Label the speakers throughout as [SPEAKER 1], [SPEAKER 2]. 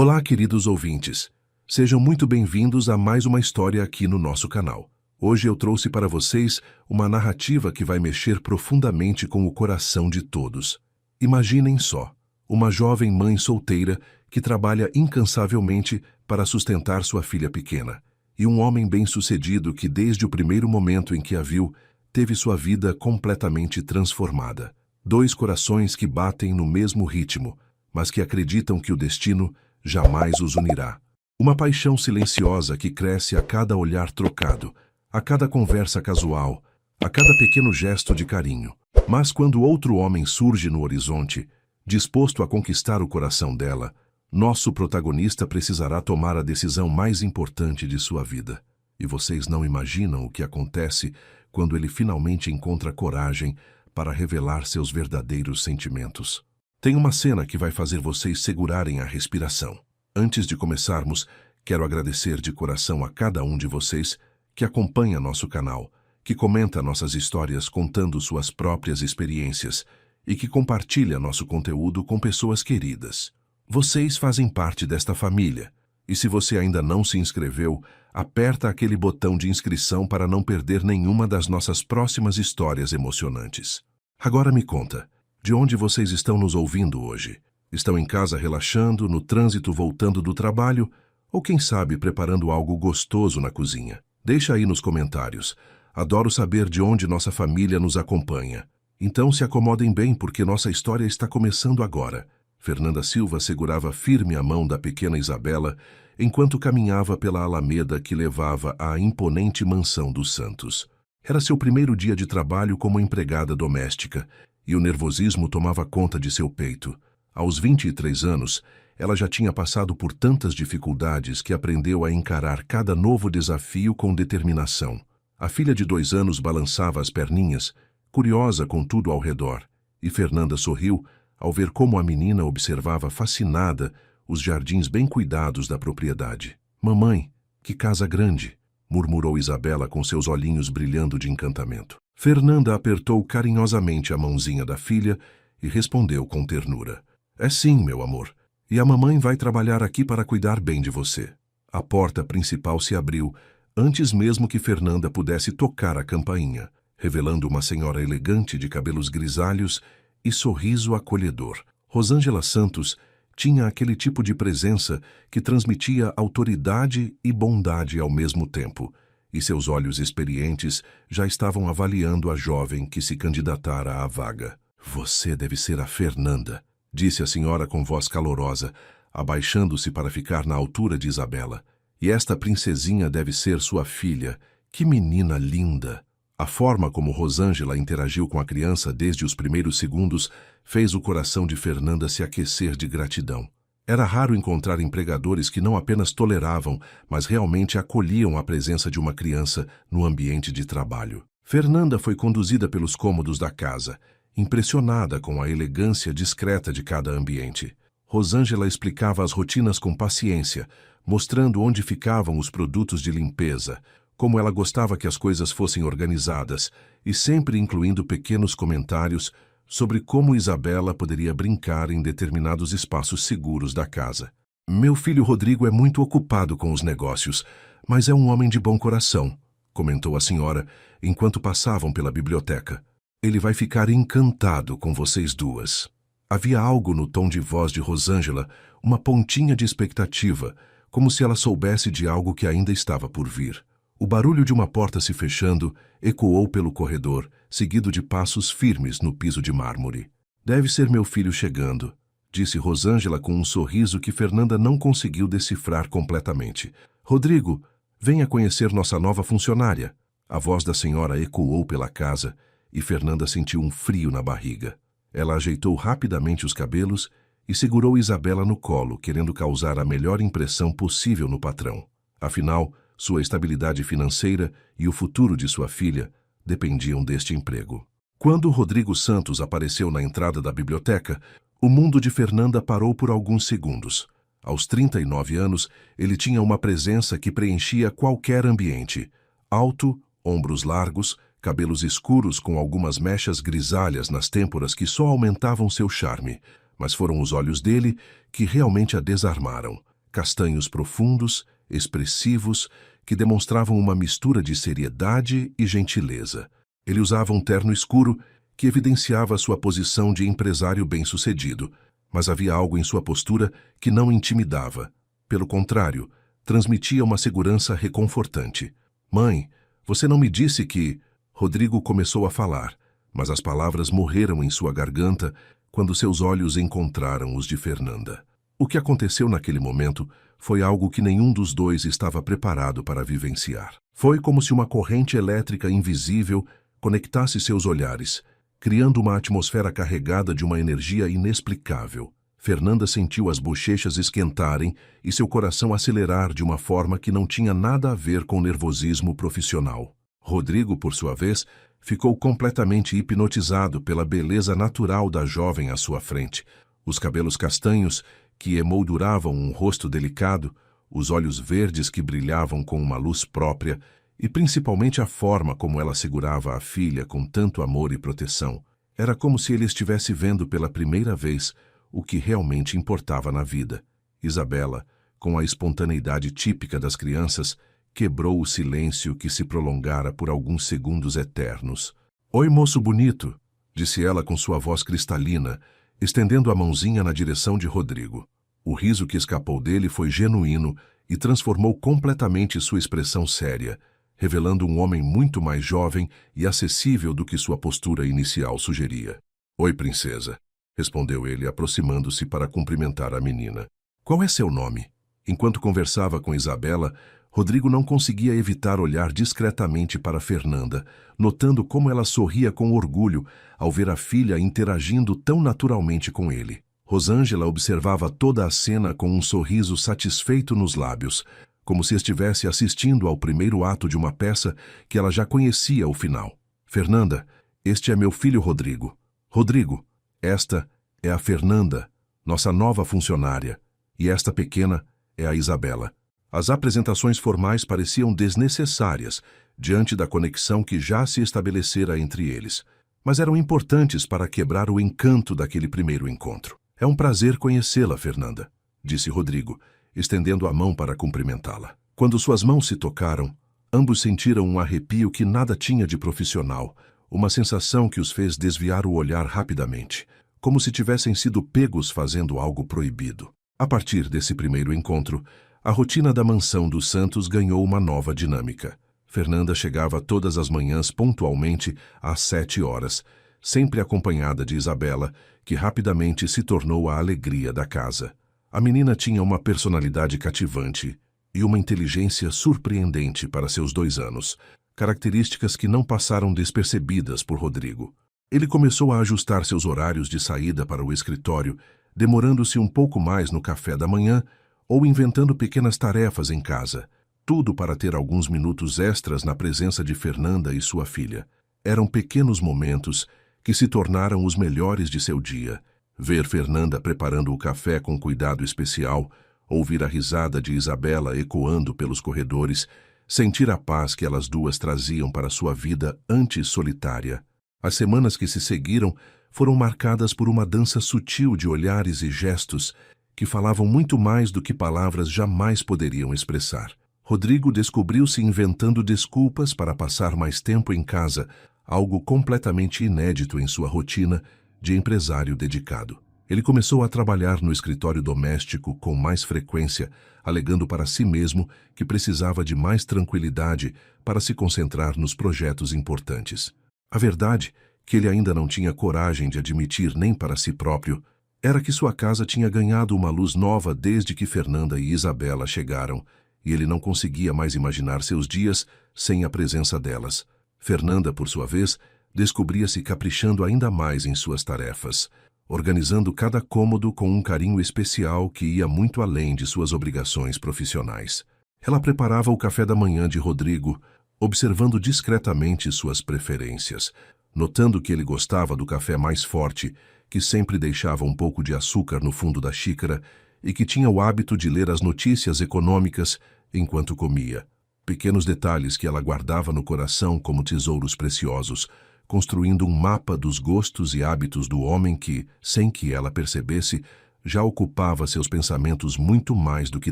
[SPEAKER 1] Olá, queridos ouvintes. Sejam muito bem-vindos a mais uma história aqui no nosso canal. Hoje eu trouxe para vocês uma narrativa que vai mexer profundamente com o coração de todos. Imaginem só, uma jovem mãe solteira que trabalha incansavelmente para sustentar sua filha pequena, e um homem bem-sucedido que, desde o primeiro momento em que a viu, teve sua vida completamente transformada. Dois corações que batem no mesmo ritmo, mas que acreditam que o destino jamais os unirá. Uma paixão silenciosa que cresce a cada olhar trocado, a cada conversa casual, a cada pequeno gesto de carinho. Mas quando outro homem surge no horizonte, disposto a conquistar o coração dela, nosso protagonista precisará tomar a decisão mais importante de sua vida. E vocês não imaginam o que acontece quando ele finalmente encontra coragem para revelar seus verdadeiros sentimentos. Tem uma cena que vai fazer vocês segurarem a respiração. Antes de começarmos, quero agradecer de coração a cada um de vocês que acompanha nosso canal, que comenta nossas histórias contando suas próprias experiências e que compartilha nosso conteúdo com pessoas queridas. Vocês fazem parte desta família, e se você ainda não se inscreveu, aperta aquele botão de inscrição para não perder nenhuma das nossas próximas histórias emocionantes. Agora me conta, de onde vocês estão nos ouvindo hoje? Estão em casa relaxando, no trânsito voltando do trabalho, ou quem sabe preparando algo gostoso na cozinha? Deixa aí nos comentários. Adoro saber de onde nossa família nos acompanha. Então se acomodem bem porque nossa história está começando agora. Fernanda Silva segurava firme a mão da pequena Isabela enquanto caminhava pela alameda que levava à imponente mansão dos Santos. Era seu primeiro dia de trabalho como empregada doméstica, e o nervosismo tomava conta de seu peito. Aos 23 anos, ela já tinha passado por tantas dificuldades que aprendeu a encarar cada novo desafio com determinação. A filha de 2 anos balançava as perninhas, curiosa com tudo ao redor, e Fernanda sorriu ao ver como a menina observava fascinada os jardins bem cuidados da propriedade. "Mamãe, que casa grande!" murmurou Isabela com seus olhinhos brilhando de encantamento. Fernanda apertou carinhosamente a mãozinha da filha e respondeu com ternura: "É sim, meu amor, e a mamãe vai trabalhar aqui para cuidar bem de você." A porta principal se abriu, antes mesmo que Fernanda pudesse tocar a campainha, revelando uma senhora elegante de cabelos grisalhos e sorriso acolhedor. Rosângela Santos tinha aquele tipo de presença que transmitia autoridade e bondade ao mesmo tempo, e seus olhos experientes já estavam avaliando a jovem que se candidatara à vaga. "Você deve ser a Fernanda", disse a senhora com voz calorosa, abaixando-se para ficar na altura de Isabela. "E esta princesinha deve ser sua filha. Que menina linda!" A forma como Rosângela interagiu com a criança desde os primeiros segundos fez o coração de Fernanda se aquecer de gratidão. Era raro encontrar empregadores que não apenas toleravam, mas realmente acolhiam a presença de uma criança no ambiente de trabalho. Fernanda foi conduzida pelos cômodos da casa, impressionada com a elegância discreta de cada ambiente. Rosângela explicava as rotinas com paciência, mostrando onde ficavam os produtos de limpeza, como ela gostava que as coisas fossem organizadas, e sempre incluindo pequenos comentários sobre como Isabela poderia brincar em determinados espaços seguros da casa. "Meu filho Rodrigo é muito ocupado com os negócios, mas é um homem de bom coração", comentou a senhora enquanto passavam pela biblioteca. "Ele vai ficar encantado com vocês duas." Havia algo no tom de voz de Rosângela, uma pontinha de expectativa, como se ela soubesse de algo que ainda estava por vir. O barulho de uma porta se fechando ecoou pelo corredor, seguido de passos firmes no piso de mármore. "Deve ser meu filho chegando", disse Rosângela com um sorriso que Fernanda não conseguiu decifrar completamente. "Rodrigo, venha conhecer nossa nova funcionária." A voz da senhora ecoou pela casa e Fernanda sentiu um frio na barriga. Ela ajeitou rapidamente os cabelos e segurou Isabela no colo, querendo causar a melhor impressão possível no patrão. Afinal, sua estabilidade financeira e o futuro de sua filha dependiam deste emprego. Quando Rodrigo Santos apareceu na entrada da biblioteca, o mundo de Fernanda parou por alguns segundos. Aos 39 anos, ele tinha uma presença que preenchia qualquer ambiente. Alto, ombros largos, cabelos escuros com algumas mechas grisalhas nas têmporas que só aumentavam seu charme, mas foram os olhos dele que realmente a desarmaram. castanhos profundos, expressivos, que demonstravam uma mistura de seriedade e gentileza. Ele usava um terno escuro que evidenciava sua posição de empresário bem-sucedido, mas havia algo em sua postura que não intimidava. Pelo contrário, transmitia uma segurança reconfortante. Mãe, você não me disse que... Rodrigo começou a falar, mas as palavras morreram em sua garganta quando seus olhos encontraram os de Fernanda. O que aconteceu naquele momento foi algo que nenhum dos dois estava preparado para vivenciar. Foi como se uma corrente elétrica invisível conectasse seus olhares, criando uma atmosfera carregada de uma energia inexplicável. Fernanda sentiu as bochechas esquentarem e seu coração acelerar de uma forma que não tinha nada a ver com nervosismo profissional. Rodrigo, por sua vez, ficou completamente hipnotizado pela beleza natural da jovem à sua frente. Os cabelos castanhos, que emolduravam um rosto delicado, os olhos verdes que brilhavam com uma luz própria, e principalmente a forma como ela segurava a filha com tanto amor e proteção. Era como se ele estivesse vendo pela primeira vez o que realmente importava na vida. Isabela, com a espontaneidade típica das crianças, quebrou o silêncio que se prolongara por alguns segundos eternos. "Oi, moço bonito", disse ela com sua voz cristalina, estendendo a mãozinha na direção de Rodrigo. O riso que escapou dele foi genuíno e transformou completamente sua expressão séria, revelando um homem muito mais jovem e acessível do que sua postura inicial sugeria. "Oi, princesa", respondeu ele, aproximando-se para cumprimentar a menina. "Qual é seu nome?" Enquanto conversava com Isabela, Rodrigo não conseguia evitar olhar discretamente para Fernanda, notando como ela sorria com orgulho ao ver a filha interagindo tão naturalmente com ele. Rosângela observava toda a cena com um sorriso satisfeito nos lábios, como se estivesse assistindo ao primeiro ato de uma peça que ela já conhecia o final. "Fernanda, este é meu filho Rodrigo. Rodrigo, esta é a Fernanda, nossa nova funcionária, e esta pequena é a Isabela." As apresentações formais pareciam desnecessárias diante da conexão que já se estabelecera entre eles, mas eram importantes para quebrar o encanto daquele primeiro encontro. "É um prazer conhecê-la, Fernanda", disse Rodrigo, estendendo a mão para cumprimentá-la. Quando suas mãos se tocaram, ambos sentiram um arrepio que nada tinha de profissional, uma sensação que os fez desviar o olhar rapidamente, como se tivessem sido pegos fazendo algo proibido. A partir desse primeiro encontro, a rotina da mansão dos Santos ganhou uma nova dinâmica. Fernanda chegava todas as manhãs pontualmente às 7 horas, sempre acompanhada de Isabela, que rapidamente se tornou a alegria da casa. A menina tinha uma personalidade cativante e uma inteligência surpreendente para seus 2 anos, características que não passaram despercebidas por Rodrigo. Ele começou a ajustar seus horários de saída para o escritório, demorando-se um pouco mais no café da manhã ou inventando pequenas tarefas em casa, tudo para ter alguns minutos extras na presença de Fernanda e sua filha. Eram pequenos momentos que se tornaram os melhores de seu dia. Ver Fernanda preparando o café com cuidado especial, ouvir a risada de Isabela ecoando pelos corredores, sentir a paz que elas duas traziam para sua vida antes solitária. As semanas que se seguiram foram marcadas por uma dança sutil de olhares e gestos que falavam muito mais do que palavras jamais poderiam expressar. Rodrigo descobriu-se inventando desculpas para passar mais tempo em casa, algo completamente inédito em sua rotina de empresário dedicado. Ele começou a trabalhar no escritório doméstico com mais frequência, alegando para si mesmo que precisava de mais tranquilidade para se concentrar nos projetos importantes. A verdade, que ele ainda não tinha coragem de admitir nem para si próprio, era que sua casa tinha ganhado uma luz nova desde que Fernanda e Isabela chegaram, e ele não conseguia mais imaginar seus dias sem a presença delas. Fernanda, por sua vez, descobria-se caprichando ainda mais em suas tarefas, organizando cada cômodo com um carinho especial que ia muito além de suas obrigações profissionais. Ela preparava o café da manhã de Rodrigo, observando discretamente suas preferências, notando que ele gostava do café mais forte, que sempre deixava um pouco de açúcar no fundo da xícara e que tinha o hábito de ler as notícias econômicas enquanto comia. Pequenos detalhes que ela guardava no coração como tesouros preciosos, construindo um mapa dos gostos e hábitos do homem que, sem que ela percebesse, já ocupava seus pensamentos muito mais do que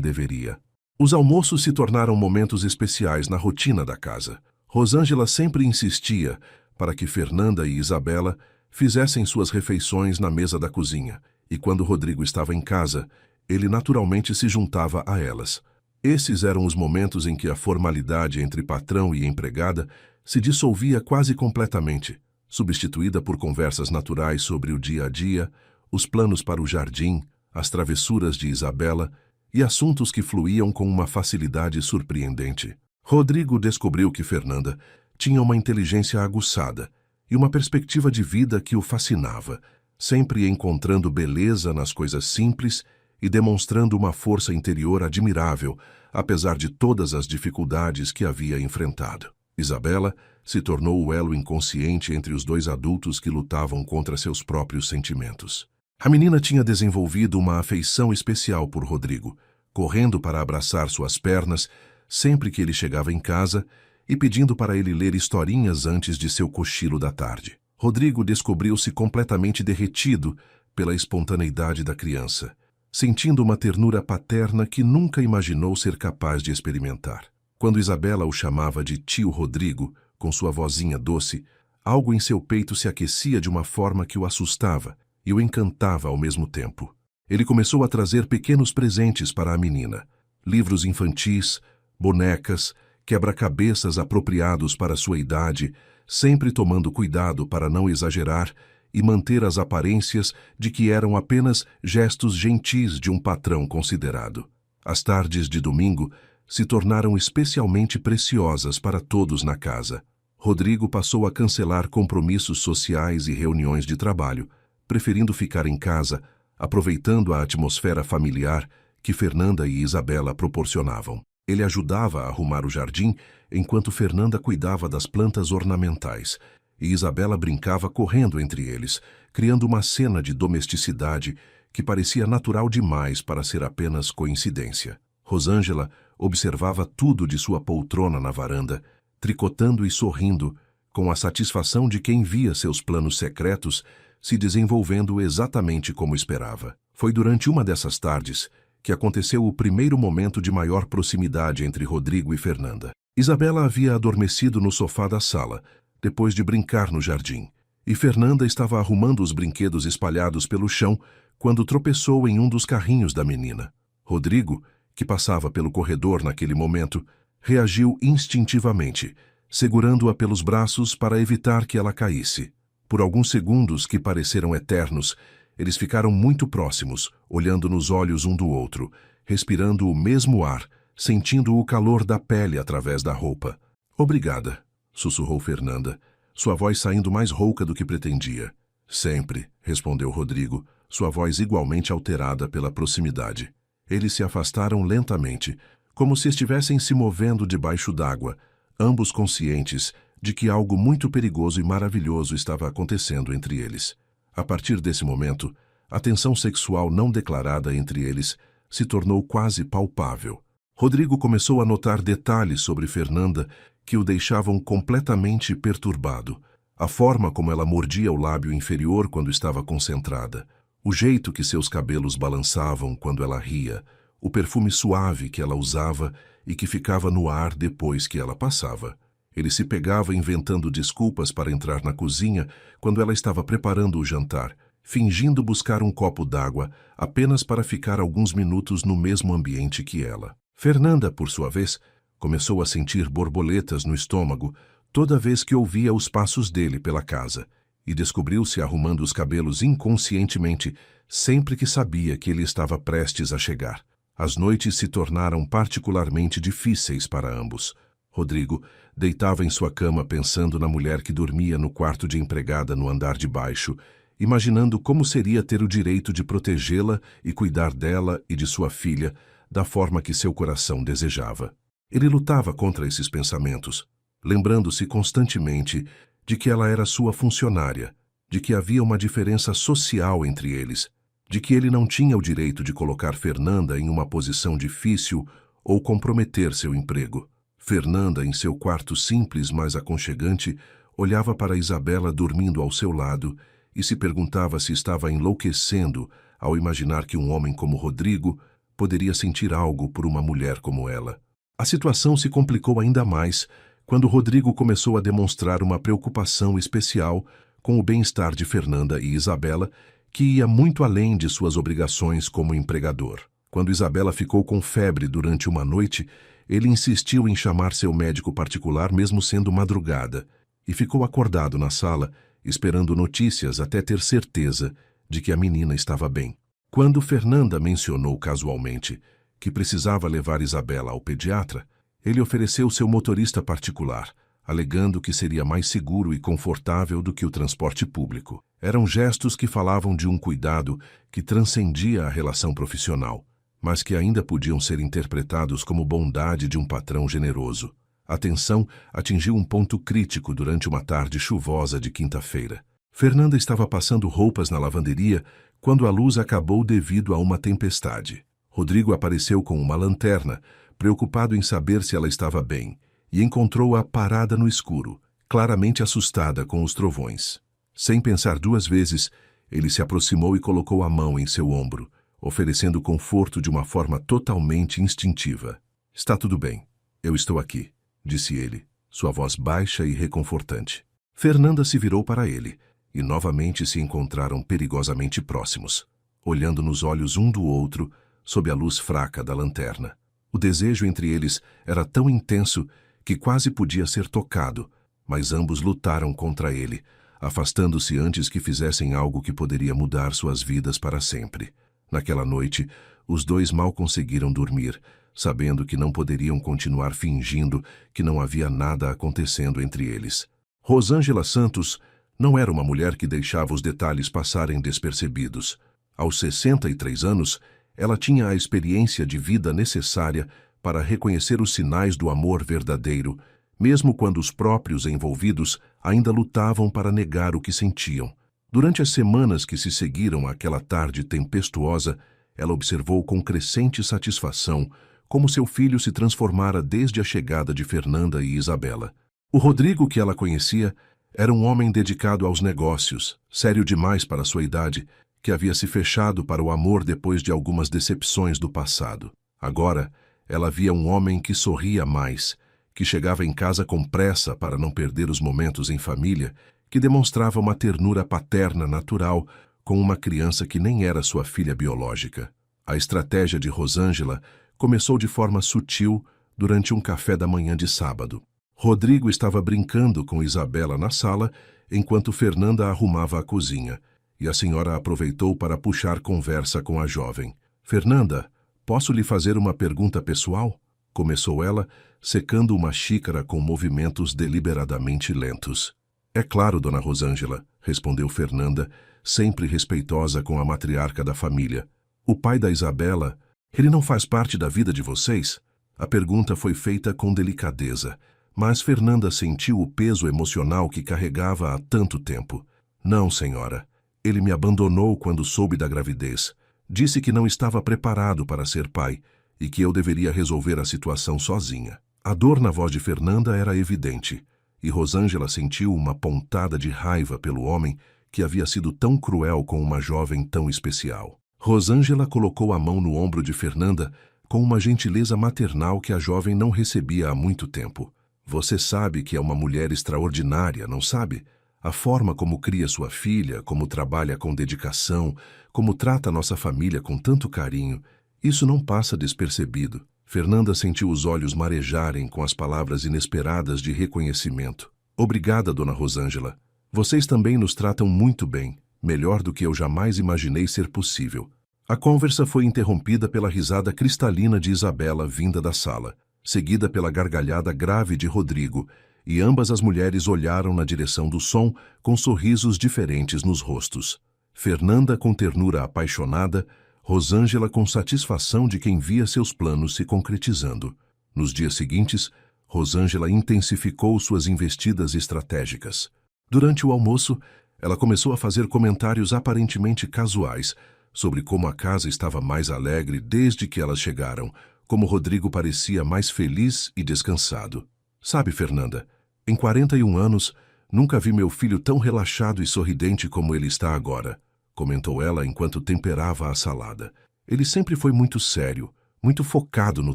[SPEAKER 1] deveria. Os almoços se tornaram momentos especiais na rotina da casa. Rosângela sempre insistia para que Fernanda e Isabela fizessem suas refeições na mesa da cozinha, e quando Rodrigo estava em casa, ele naturalmente se juntava a elas. Esses eram os momentos em que a formalidade entre patrão e empregada se dissolvia quase completamente, substituída por conversas naturais sobre o dia a dia, os planos para o jardim, as travessuras de Isabela e assuntos que fluíam com uma facilidade surpreendente. Rodrigo descobriu que Fernanda tinha uma inteligência aguçada e uma perspectiva de vida que o fascinava, sempre encontrando beleza nas coisas simples e demonstrando uma força interior admirável, apesar de todas as dificuldades que havia enfrentado. Isabela se tornou o elo inconsciente entre os dois adultos que lutavam contra seus próprios sentimentos. A menina tinha desenvolvido uma afeição especial por Rodrigo, correndo para abraçar suas pernas sempre que ele chegava em casa e pedindo para ele ler historinhas antes de seu cochilo da tarde. Rodrigo descobriu-se completamente derretido pela espontaneidade da criança, sentindo uma ternura paterna que nunca imaginou ser capaz de experimentar. Quando Isabela o chamava de tio Rodrigo, com sua vozinha doce, algo em seu peito se aquecia de uma forma que o assustava e o encantava ao mesmo tempo. Ele começou a trazer pequenos presentes para a menina, livros infantis, bonecas, quebra-cabeças apropriados para sua idade, sempre tomando cuidado para não exagerar e manter as aparências de que eram apenas gestos gentis de um patrão considerado. As tardes de domingo se tornaram especialmente preciosas para todos na casa. Rodrigo passou a cancelar compromissos sociais e reuniões de trabalho, preferindo ficar em casa, aproveitando a atmosfera familiar que Fernanda e Isabela proporcionavam. Ele ajudava a arrumar o jardim, enquanto Fernanda cuidava das plantas ornamentais, e Isabela brincava correndo entre eles, criando uma cena de domesticidade que parecia natural demais para ser apenas coincidência. Rosângela observava tudo de sua poltrona na varanda, tricotando e sorrindo, com a satisfação de quem via seus planos secretos se desenvolvendo exatamente como esperava. Foi durante uma dessas tardes que aconteceu o primeiro momento de maior proximidade entre Rodrigo e Fernanda. Isabela havia adormecido no sofá da sala, depois de brincar no jardim, e Fernanda estava arrumando os brinquedos espalhados pelo chão quando tropeçou em um dos carrinhos da menina. Rodrigo, que passava pelo corredor naquele momento, reagiu instintivamente, segurando-a pelos braços para evitar que ela caísse. Por alguns segundos que pareceram eternos, eles ficaram muito próximos, olhando nos olhos um do outro, respirando o mesmo ar, sentindo o calor da pele através da roupa. "Obrigada", sussurrou Fernanda, sua voz saindo mais rouca do que pretendia. "Sempre", respondeu Rodrigo, sua voz igualmente alterada pela proximidade. Eles se afastaram lentamente, como se estivessem se movendo debaixo d'água, ambos conscientes de que algo muito perigoso e maravilhoso estava acontecendo entre eles. A partir desse momento, a tensão sexual não declarada entre eles se tornou quase palpável. Rodrigo começou a notar detalhes sobre Fernanda que o deixavam completamente perturbado. A forma como ela mordia o lábio inferior quando estava concentrada, o jeito que seus cabelos balançavam quando ela ria, o perfume suave que ela usava e que ficava no ar depois que ela passava. Ele se pegava inventando desculpas para entrar na cozinha quando ela estava preparando o jantar, fingindo buscar um copo d'água apenas para ficar alguns minutos no mesmo ambiente que ela. Fernanda, por sua vez, começou a sentir borboletas no estômago toda vez que ouvia os passos dele pela casa, e descobriu-se arrumando os cabelos inconscientemente sempre que sabia que ele estava prestes a chegar. As noites se tornaram particularmente difíceis para ambos. Rodrigo deitava em sua cama pensando na mulher que dormia no quarto de empregada no andar de baixo, imaginando como seria ter o direito de protegê-la e cuidar dela e de sua filha da forma que seu coração desejava. Ele lutava contra esses pensamentos, lembrando-se constantemente de que ela era sua funcionária, de que havia uma diferença social entre eles, de que ele não tinha o direito de colocar Fernanda em uma posição difícil ou comprometer seu emprego. Fernanda, em seu quarto simples, mas aconchegante, olhava para Isabela dormindo ao seu lado e se perguntava se estava enlouquecendo ao imaginar que um homem como Rodrigo poderia sentir algo por uma mulher como ela. A situação se complicou ainda mais quando Rodrigo começou a demonstrar uma preocupação especial com o bem-estar de Fernanda e Isabela, que ia muito além de suas obrigações como empregador. Quando Isabela ficou com febre durante uma noite, ele insistiu em chamar seu médico particular mesmo sendo madrugada, e ficou acordado na sala, esperando notícias até ter certeza de que a menina estava bem. Quando Fernanda mencionou casualmente que precisava levar Isabela ao pediatra, ele ofereceu seu motorista particular, alegando que seria mais seguro e confortável do que o transporte público. Eram gestos que falavam de um cuidado que transcendia a relação profissional, mas que ainda podiam ser interpretados como bondade de um patrão generoso. A tensão atingiu um ponto crítico durante uma tarde chuvosa de quinta-feira. Fernanda estava passando roupas na lavanderia quando a luz acabou devido a uma tempestade. Rodrigo apareceu com uma lanterna, preocupado em saber se ela estava bem, e encontrou-a parada no escuro, claramente assustada com os trovões. Sem pensar duas vezes, ele se aproximou e colocou a mão em seu ombro, oferecendo conforto de uma forma totalmente instintiva. "Está tudo bem. Eu estou aqui", disse ele, sua voz baixa e reconfortante. Fernanda se virou para ele, e novamente se encontraram perigosamente próximos, olhando nos olhos um do outro sob a luz fraca da lanterna. O desejo entre eles era tão intenso que quase podia ser tocado, mas ambos lutaram contra ele, afastando-se antes que fizessem algo que poderia mudar suas vidas para sempre. Naquela noite, os dois mal conseguiram dormir, sabendo que não poderiam continuar fingindo que não havia nada acontecendo entre eles. Rosângela Santos não era uma mulher que deixava os detalhes passarem despercebidos. Aos 63 anos, ela tinha a experiência de vida necessária para reconhecer os sinais do amor verdadeiro, mesmo quando os próprios envolvidos ainda lutavam para negar o que sentiam. Durante as semanas que se seguiram àquela tarde tempestuosa, ela observou com crescente satisfação como seu filho se transformara desde a chegada de Fernanda e Isabela. O Rodrigo que ela conhecia era um homem dedicado aos negócios, sério demais para sua idade, que havia se fechado para o amor depois de algumas decepções do passado. Agora, ela via um homem que sorria mais, que chegava em casa com pressa para não perder os momentos em família, que demonstrava uma ternura paterna natural com uma criança que nem era sua filha biológica. A estratégia de Rosângela começou de forma sutil durante um café da manhã de sábado. Rodrigo estava brincando com Isabela na sala, enquanto Fernanda arrumava a cozinha, e a senhora aproveitou para puxar conversa com a jovem. "Fernanda, posso lhe fazer uma pergunta pessoal?" começou ela, secando uma xícara com movimentos deliberadamente lentos. "É claro, dona Rosângela", respondeu Fernanda, sempre respeitosa com a matriarca da família. "O pai da Isabela, ele não faz parte da vida de vocês?" A pergunta foi feita com delicadeza, mas Fernanda sentiu o peso emocional que carregava há tanto tempo. "Não, senhora. Ele me abandonou quando soube da gravidez. Disse que não estava preparado para ser pai e que eu deveria resolver a situação sozinha." A dor na voz de Fernanda era evidente, e Rosângela sentiu uma pontada de raiva pelo homem que havia sido tão cruel com uma jovem tão especial. Rosângela colocou a mão no ombro de Fernanda com uma gentileza maternal que a jovem não recebia há muito tempo. "Você sabe que é uma mulher extraordinária, não sabe? A forma como cria sua filha, como trabalha com dedicação, como trata nossa família com tanto carinho, isso não passa despercebido." Fernanda sentiu os olhos marejarem com as palavras inesperadas de reconhecimento. "Obrigada, dona Rosângela. Vocês também nos tratam muito bem, melhor do que eu jamais imaginei ser possível." A conversa foi interrompida pela risada cristalina de Isabela vinda da sala, seguida pela gargalhada grave de Rodrigo, e ambas as mulheres olharam na direção do som com sorrisos diferentes nos rostos. Fernanda com ternura apaixonada, Rosângela com satisfação de quem via seus planos se concretizando. Nos dias seguintes, Rosângela intensificou suas investidas estratégicas. Durante o almoço, ela começou a fazer comentários aparentemente casuais sobre como a casa estava mais alegre desde que elas chegaram, como Rodrigo parecia mais feliz e descansado. "Sabe, Fernanda, em 41 anos, nunca vi meu filho tão relaxado e sorridente como ele está agora", comentou ela enquanto temperava a salada. Ele sempre foi muito sério, muito focado no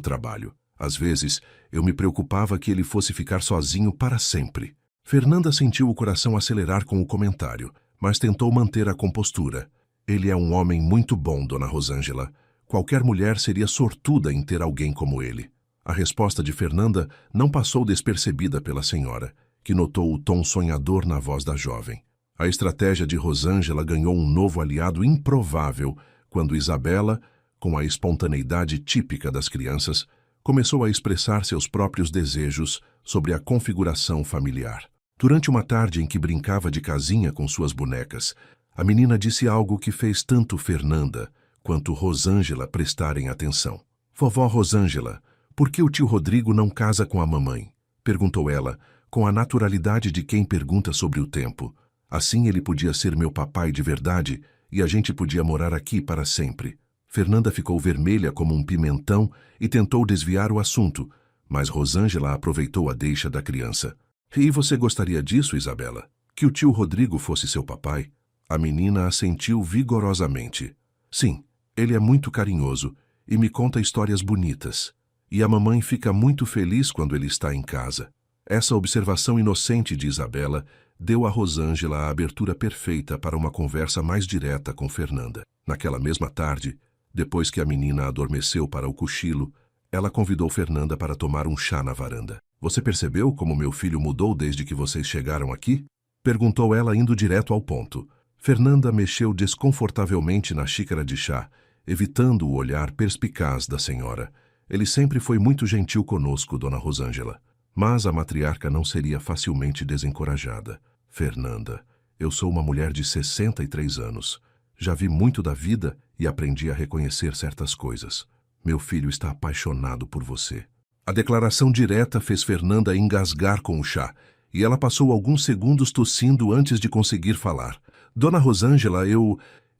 [SPEAKER 1] trabalho. Às vezes, eu me preocupava que ele fosse ficar sozinho para sempre. Fernanda sentiu o coração acelerar com o comentário, mas tentou manter a compostura. Ele é um homem muito bom, Dona Rosângela. Qualquer mulher seria sortuda em ter alguém como ele. A resposta de Fernanda não passou despercebida pela senhora, que notou o tom sonhador na voz da jovem. A estratégia de Rosângela ganhou um novo aliado improvável quando Isabela, com a espontaneidade típica das crianças, começou a expressar seus próprios desejos sobre a configuração familiar. Durante uma tarde em que brincava de casinha com suas bonecas, a menina disse algo que fez tanto Fernanda quanto Rosângela prestarem atenção. Vovó Rosângela, por que o tio Rodrigo não casa com a mamãe? Perguntou ela, com a naturalidade de quem pergunta sobre o tempo. Assim ele podia ser meu papai de verdade e a gente podia morar aqui para sempre. Fernanda ficou vermelha como um pimentão e tentou desviar o assunto, mas Rosângela aproveitou a deixa da criança. E você gostaria disso, Isabela? Que o tio Rodrigo fosse seu papai? A menina assentiu vigorosamente. Sim, ele é muito carinhoso e me conta histórias bonitas. E a mamãe fica muito feliz quando ele está em casa. Essa observação inocente de Isabela deu a Rosângela a abertura perfeita para uma conversa mais direta com Fernanda. Naquela mesma tarde, depois que a menina adormeceu para o cochilo, ela convidou Fernanda para tomar um chá na varanda. Você percebeu como meu filho mudou desde que vocês chegaram aqui? Perguntou ela indo direto ao ponto. Fernanda mexeu desconfortavelmente na xícara de chá, evitando o olhar perspicaz da senhora. Ele sempre foi muito gentil conosco, Dona Rosângela. Mas a matriarca não seria facilmente desencorajada. Fernanda, eu sou uma mulher de 63 anos. Já vi muito da vida e aprendi a reconhecer certas coisas. Meu filho está apaixonado por você. A declaração direta fez Fernanda engasgar com o chá, e ela passou alguns segundos tossindo antes de conseguir falar. Dona Rosângela,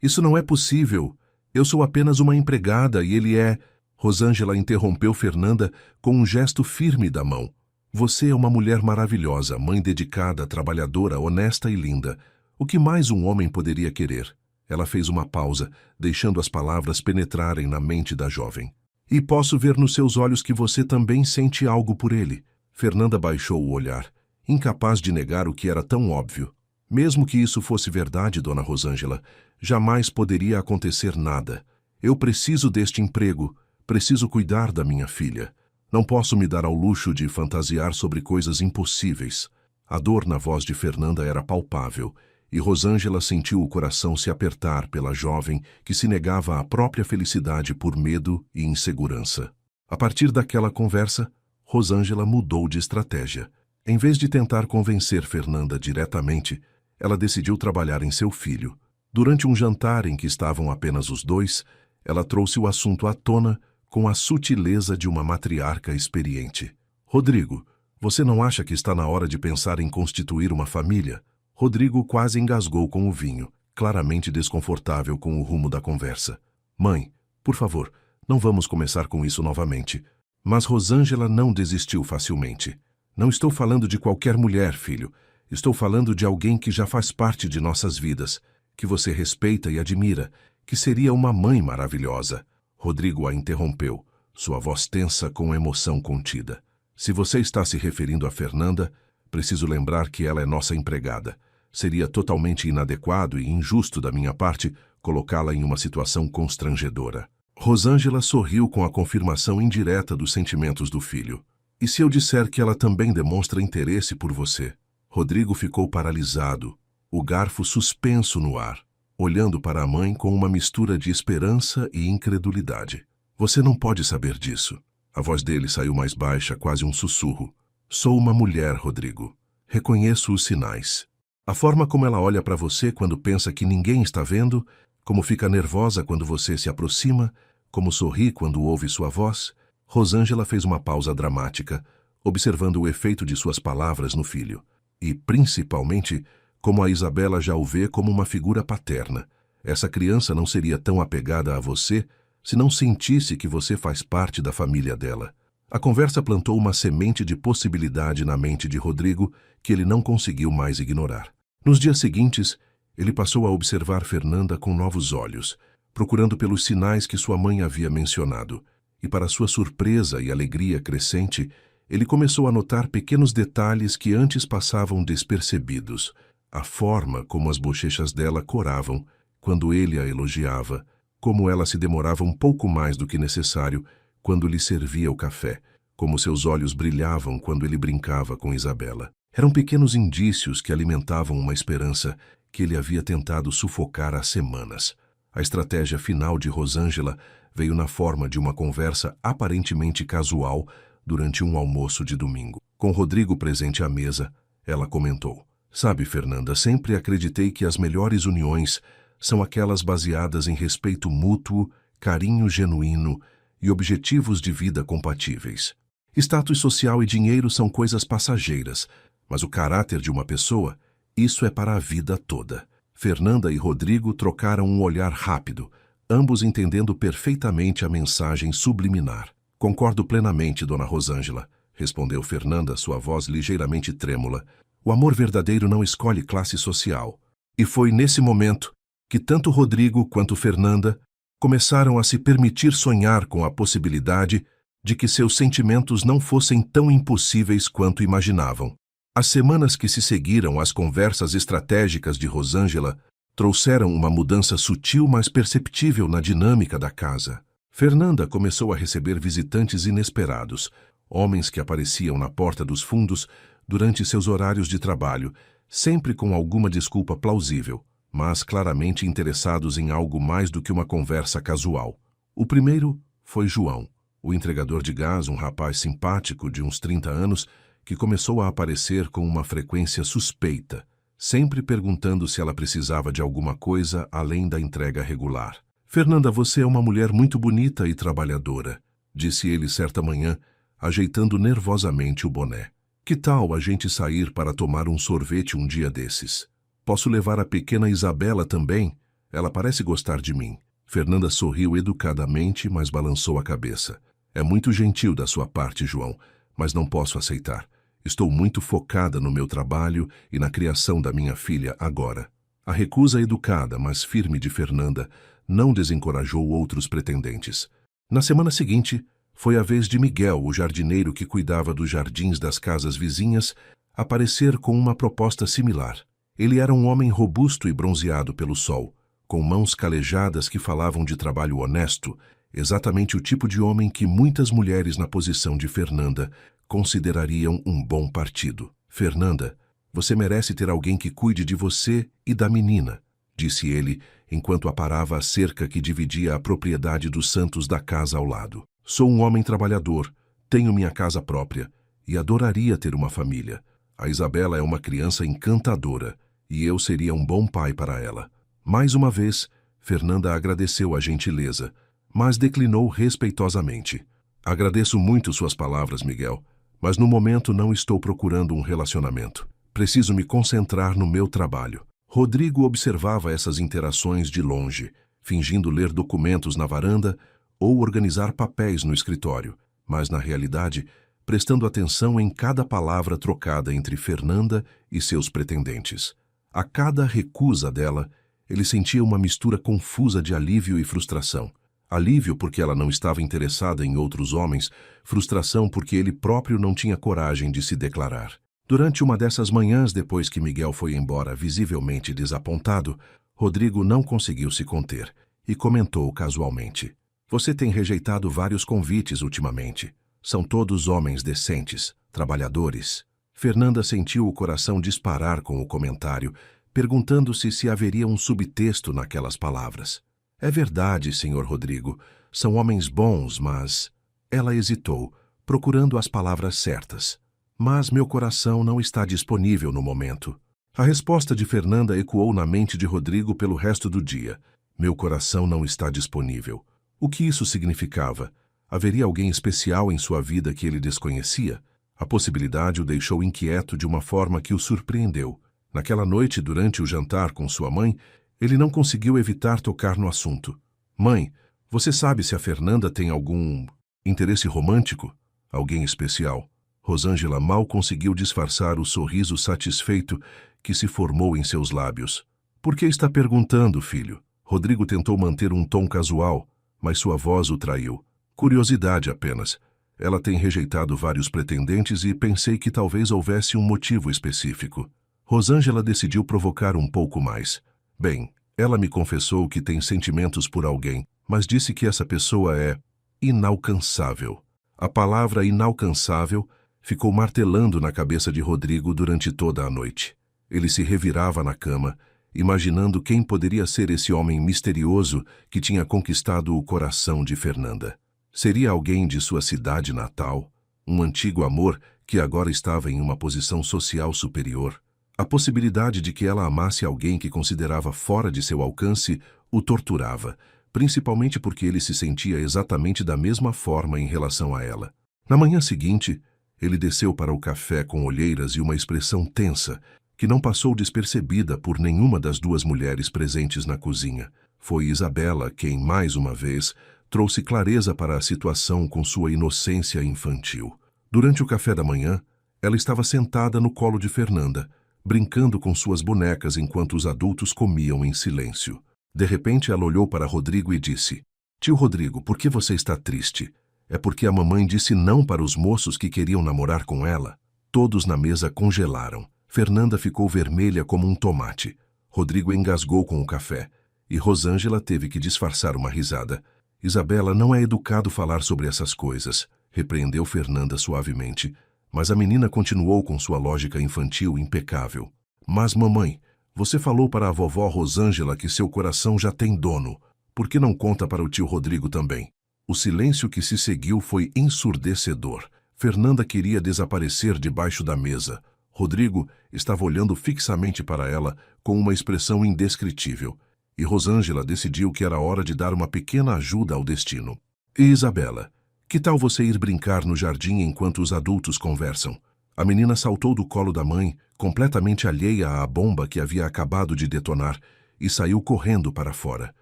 [SPEAKER 1] Isso não é possível. Eu sou apenas uma empregada e ele é... Rosângela interrompeu Fernanda com um gesto firme da mão. Você é uma mulher maravilhosa, mãe dedicada, trabalhadora, honesta e linda. O que mais um homem poderia querer? Ela fez uma pausa, deixando as palavras penetrarem na mente da jovem. E posso ver nos seus olhos que você também sente algo por ele. Fernanda baixou o olhar, incapaz de negar o que era tão óbvio. Mesmo que isso fosse verdade, Dona Rosângela, jamais poderia acontecer nada. Eu preciso deste emprego, preciso cuidar da minha filha. Não posso me dar ao luxo de fantasiar sobre coisas impossíveis. A dor na voz de Fernanda era palpável, e Rosângela sentiu o coração se apertar pela jovem que se negava à própria felicidade por medo e insegurança. A partir daquela conversa, Rosângela mudou de estratégia. Em vez de tentar convencer Fernanda diretamente, ela decidiu trabalhar em seu filho. Durante um jantar em que estavam apenas os dois, ela trouxe o assunto à tona com a sutileza de uma matriarca experiente. Rodrigo, você não acha que está na hora de pensar em constituir uma família? Rodrigo quase engasgou com o vinho, claramente desconfortável com o rumo da conversa. Mãe, por favor, não vamos começar com isso novamente. Mas Rosângela não desistiu facilmente. Não estou falando de qualquer mulher, filho. Estou falando de alguém que já faz parte de nossas vidas, que você respeita e admira, que seria uma mãe maravilhosa. Rodrigo a interrompeu, sua voz tensa com emoção contida. Se você está se referindo a Fernanda, preciso lembrar que ela é nossa empregada. Seria totalmente inadequado e injusto da minha parte colocá-la em uma situação constrangedora. Rosângela sorriu com a confirmação indireta dos sentimentos do filho. E se eu disser que ela também demonstra interesse por você? Rodrigo ficou paralisado, o garfo suspenso no ar, olhando para a mãe com uma mistura de esperança e incredulidade. Você não pode saber disso. A voz dele saiu mais baixa, quase um sussurro. Sou uma mulher, Rodrigo. Reconheço os sinais. A forma como ela olha para você quando pensa que ninguém está vendo, como fica nervosa quando você se aproxima, como sorri quando ouve sua voz. Rosângela fez uma pausa dramática, observando o efeito de suas palavras no filho. E, principalmente, como a Isabela já o vê como uma figura paterna. Essa criança não seria tão apegada a você se não sentisse que você faz parte da família dela. A conversa plantou uma semente de possibilidade na mente de Rodrigo que ele não conseguiu mais ignorar. Nos dias seguintes, Ele passou a observar Fernanda com novos olhos, procurando pelos sinais que sua mãe havia mencionado. E para sua surpresa e alegria crescente, ele começou a notar pequenos detalhes que antes passavam despercebidos. A forma como as bochechas dela coravam quando ele a elogiava, como ela se demorava um pouco mais do que necessário quando lhe servia o café, como seus olhos brilhavam quando ele brincava com Isabela. Eram pequenos indícios que alimentavam uma esperança que ele havia tentado sufocar há semanas. A estratégia final de Rosângela veio na forma de uma conversa aparentemente casual durante um almoço de domingo. Com Rodrigo presente à mesa, ela comentou: "Sabe, Fernanda, sempre acreditei que as melhores uniões são aquelas baseadas em respeito mútuo, carinho genuíno e objetivos de vida compatíveis. Status social e dinheiro são coisas passageiras, mas o caráter de uma pessoa, isso é para a vida toda." Fernanda e Rodrigo trocaram um olhar rápido, ambos entendendo perfeitamente a mensagem subliminar. "Concordo plenamente, dona Rosângela", respondeu Fernanda, sua voz ligeiramente trêmula. "O amor verdadeiro não escolhe classe social." E foi nesse momento que tanto Rodrigo quanto Fernanda começaram a se permitir sonhar com a possibilidade de que seus sentimentos não fossem tão impossíveis quanto imaginavam. As semanas que se seguiram às conversas estratégicas de Rosângela trouxeram uma mudança sutil, mas perceptível na dinâmica da casa. Fernanda começou a receber visitantes inesperados, homens que apareciam na porta dos fundos durante seus horários de trabalho, sempre com alguma desculpa plausível, mas claramente interessados em algo mais do que uma conversa casual. O primeiro foi João, o entregador de gás, um rapaz simpático de uns 30 anos, que começou a aparecer com uma frequência suspeita, sempre perguntando se ela precisava de alguma coisa além da entrega regular. "Fernanda, você é uma mulher muito bonita e trabalhadora", disse ele certa manhã, ajeitando nervosamente o boné. "Que tal a gente sair para tomar um sorvete um dia desses? Posso levar a pequena Isabela também? Ela parece gostar de mim." Fernanda sorriu educadamente, mas balançou a cabeça. "É muito gentil da sua parte, João, mas não posso aceitar. Estou muito focada no meu trabalho e na criação da minha filha agora." A recusa educada, mas firme de Fernanda não desencorajou outros pretendentes. Na semana seguinte, foi a vez de Miguel, o jardineiro que cuidava dos jardins das casas vizinhas, aparecer com uma proposta similar. Ele era um homem robusto e bronzeado pelo sol, com mãos calejadas que falavam de trabalho honesto, exatamente o tipo de homem que muitas mulheres na posição de Fernanda considerariam um bom partido. "Fernanda, você merece ter alguém que cuide de você e da menina", disse ele, enquanto aparava a cerca que dividia a propriedade dos Santos da casa ao lado. "Sou um homem trabalhador, tenho minha casa própria e adoraria ter uma família. A Isabela é uma criança encantadora e eu seria um bom pai para ela." Mais uma vez, Fernanda agradeceu a gentileza, mas declinou respeitosamente. "Agradeço muito suas palavras, Miguel, mas no momento não estou procurando um relacionamento. Preciso me concentrar no meu trabalho." Rodrigo observava essas interações de longe, fingindo ler documentos na varanda ou organizar papéis no escritório, mas na realidade, prestando atenção em cada palavra trocada entre Fernanda e seus pretendentes. A cada recusa dela, ele sentia uma mistura confusa de alívio e frustração. Alívio porque ela não estava interessada em outros homens, frustração porque ele próprio não tinha coragem de se declarar. Durante uma dessas manhãs, depois que Miguel foi embora visivelmente desapontado, Rodrigo não conseguiu se conter e comentou casualmente: "Você tem rejeitado vários convites ultimamente. São todos homens decentes, trabalhadores." Fernanda sentiu o coração disparar com o comentário, perguntando-se se haveria um subtexto naquelas palavras. "É verdade, senhor Rodrigo. São homens bons, mas..." Ela hesitou, procurando as palavras certas. "Mas meu coração não está disponível no momento." A resposta de Fernanda ecoou na mente de Rodrigo pelo resto do dia. Meu coração não está disponível. O que isso significava? Haveria alguém especial em sua vida que ele desconhecia? A possibilidade o deixou inquieto de uma forma que o surpreendeu. Naquela noite, durante o jantar com sua mãe, ele não conseguiu evitar tocar no assunto. "Mãe, você sabe se a Fernanda tem algum interesse romântico? Alguém especial?" Rosângela mal conseguiu disfarçar o sorriso satisfeito que se formou em seus lábios. Por que está perguntando, filho? Rodrigo tentou manter um tom casual, mas sua voz o traiu. Curiosidade apenas. Ela tem rejeitado vários pretendentes e pensei que talvez houvesse um motivo específico. Rosângela decidiu provocar um pouco mais. Bem, ela me confessou que tem sentimentos por alguém, mas disse que essa pessoa é inalcançável. A palavra inalcançável ficou martelando na cabeça de Rodrigo durante toda a noite. Ele se revirava na cama, imaginando quem poderia ser esse homem misterioso que tinha conquistado o coração de Fernanda. Seria alguém de sua cidade natal, um antigo amor que agora estava em uma posição social superior. A possibilidade de que ela amasse alguém que considerava fora de seu alcance o torturava, principalmente porque ele se sentia exatamente da mesma forma em relação a ela. Na manhã seguinte, ele desceu para o café com olheiras e uma expressão tensa, que não passou despercebida por nenhuma das duas mulheres presentes na cozinha. Foi Isabela quem, mais uma vez, trouxe clareza para a situação com sua inocência infantil. Durante o café da manhã, ela estava sentada no colo de Fernanda, brincando com suas bonecas enquanto os adultos comiam em silêncio. De repente, ela olhou para Rodrigo e disse: "Tio Rodrigo, por que você está triste? É porque a mamãe disse não para os moços que queriam namorar com ela?" Todos na mesa congelaram. Fernanda ficou vermelha como um tomate. Rodrigo engasgou com o café, e Rosângela teve que disfarçar uma risada. "Isabela, não é educado falar sobre essas coisas", repreendeu Fernanda suavemente, mas a menina continuou com sua lógica infantil impecável. "Mas, mamãe, você falou para a vovó Rosângela que seu coração já tem dono. Por que não conta para o tio Rodrigo também?" O silêncio que se seguiu foi ensurdecedor. Fernanda queria desaparecer debaixo da mesa. Rodrigo estava olhando fixamente para ela com uma expressão indescritível, e Rosângela decidiu que era hora de dar uma pequena ajuda ao destino. "E Isabela, que tal você ir brincar no jardim enquanto os adultos conversam?" A menina saltou do colo da mãe, completamente alheia à bomba que havia acabado de detonar, e saiu correndo para fora.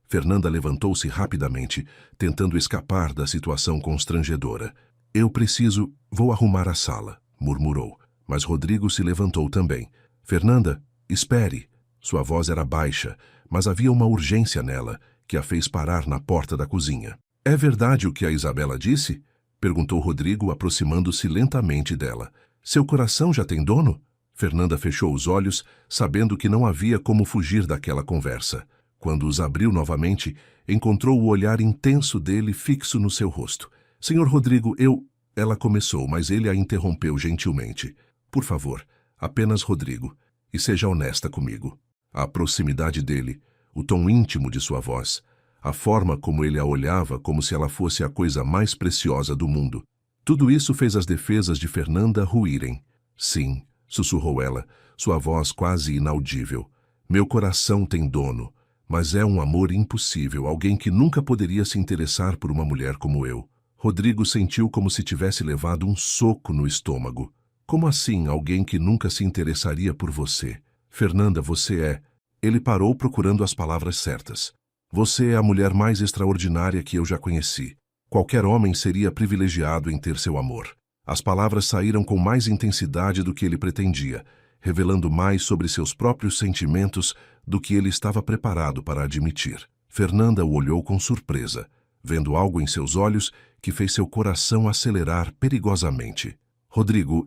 [SPEAKER 1] Fernanda levantou-se rapidamente, tentando escapar da situação constrangedora. Vou arrumar a sala", murmurou. Mas Rodrigo se levantou também. "Fernanda, espere." Sua voz era baixa, mas havia uma urgência nela, que a fez parar na porta da cozinha. "É verdade o que a Isabela disse?" perguntou Rodrigo, aproximando-se lentamente dela. "Seu coração já tem dono?" Fernanda fechou os olhos, sabendo que não havia como fugir daquela conversa. Quando os abriu novamente, encontrou o olhar intenso dele fixo no seu rosto. "Senhor Rodrigo, Ela começou, mas ele a interrompeu gentilmente. "Por favor, apenas Rodrigo, e seja honesta comigo." A proximidade dele, o tom íntimo de sua voz, a forma como ele a olhava como se ela fosse a coisa mais preciosa do mundo. Tudo isso fez as defesas de Fernanda ruírem. "Sim", sussurrou ela, sua voz quase inaudível. "Meu coração tem dono, mas é um amor impossível, alguém que nunca poderia se interessar por uma mulher como eu." Rodrigo sentiu como se tivesse levado um soco no estômago. "Como assim alguém que nunca se interessaria por você? Fernanda, você é..." Ele parou procurando as palavras certas. "Você é a mulher mais extraordinária que eu já conheci. Qualquer homem seria privilegiado em ter seu amor." As palavras saíram com mais intensidade do que ele pretendia, revelando mais sobre seus próprios sentimentos do que ele estava preparado para admitir. Fernanda o olhou com surpresa, vendo algo em seus olhos que fez seu coração acelerar perigosamente. "Rodrigo,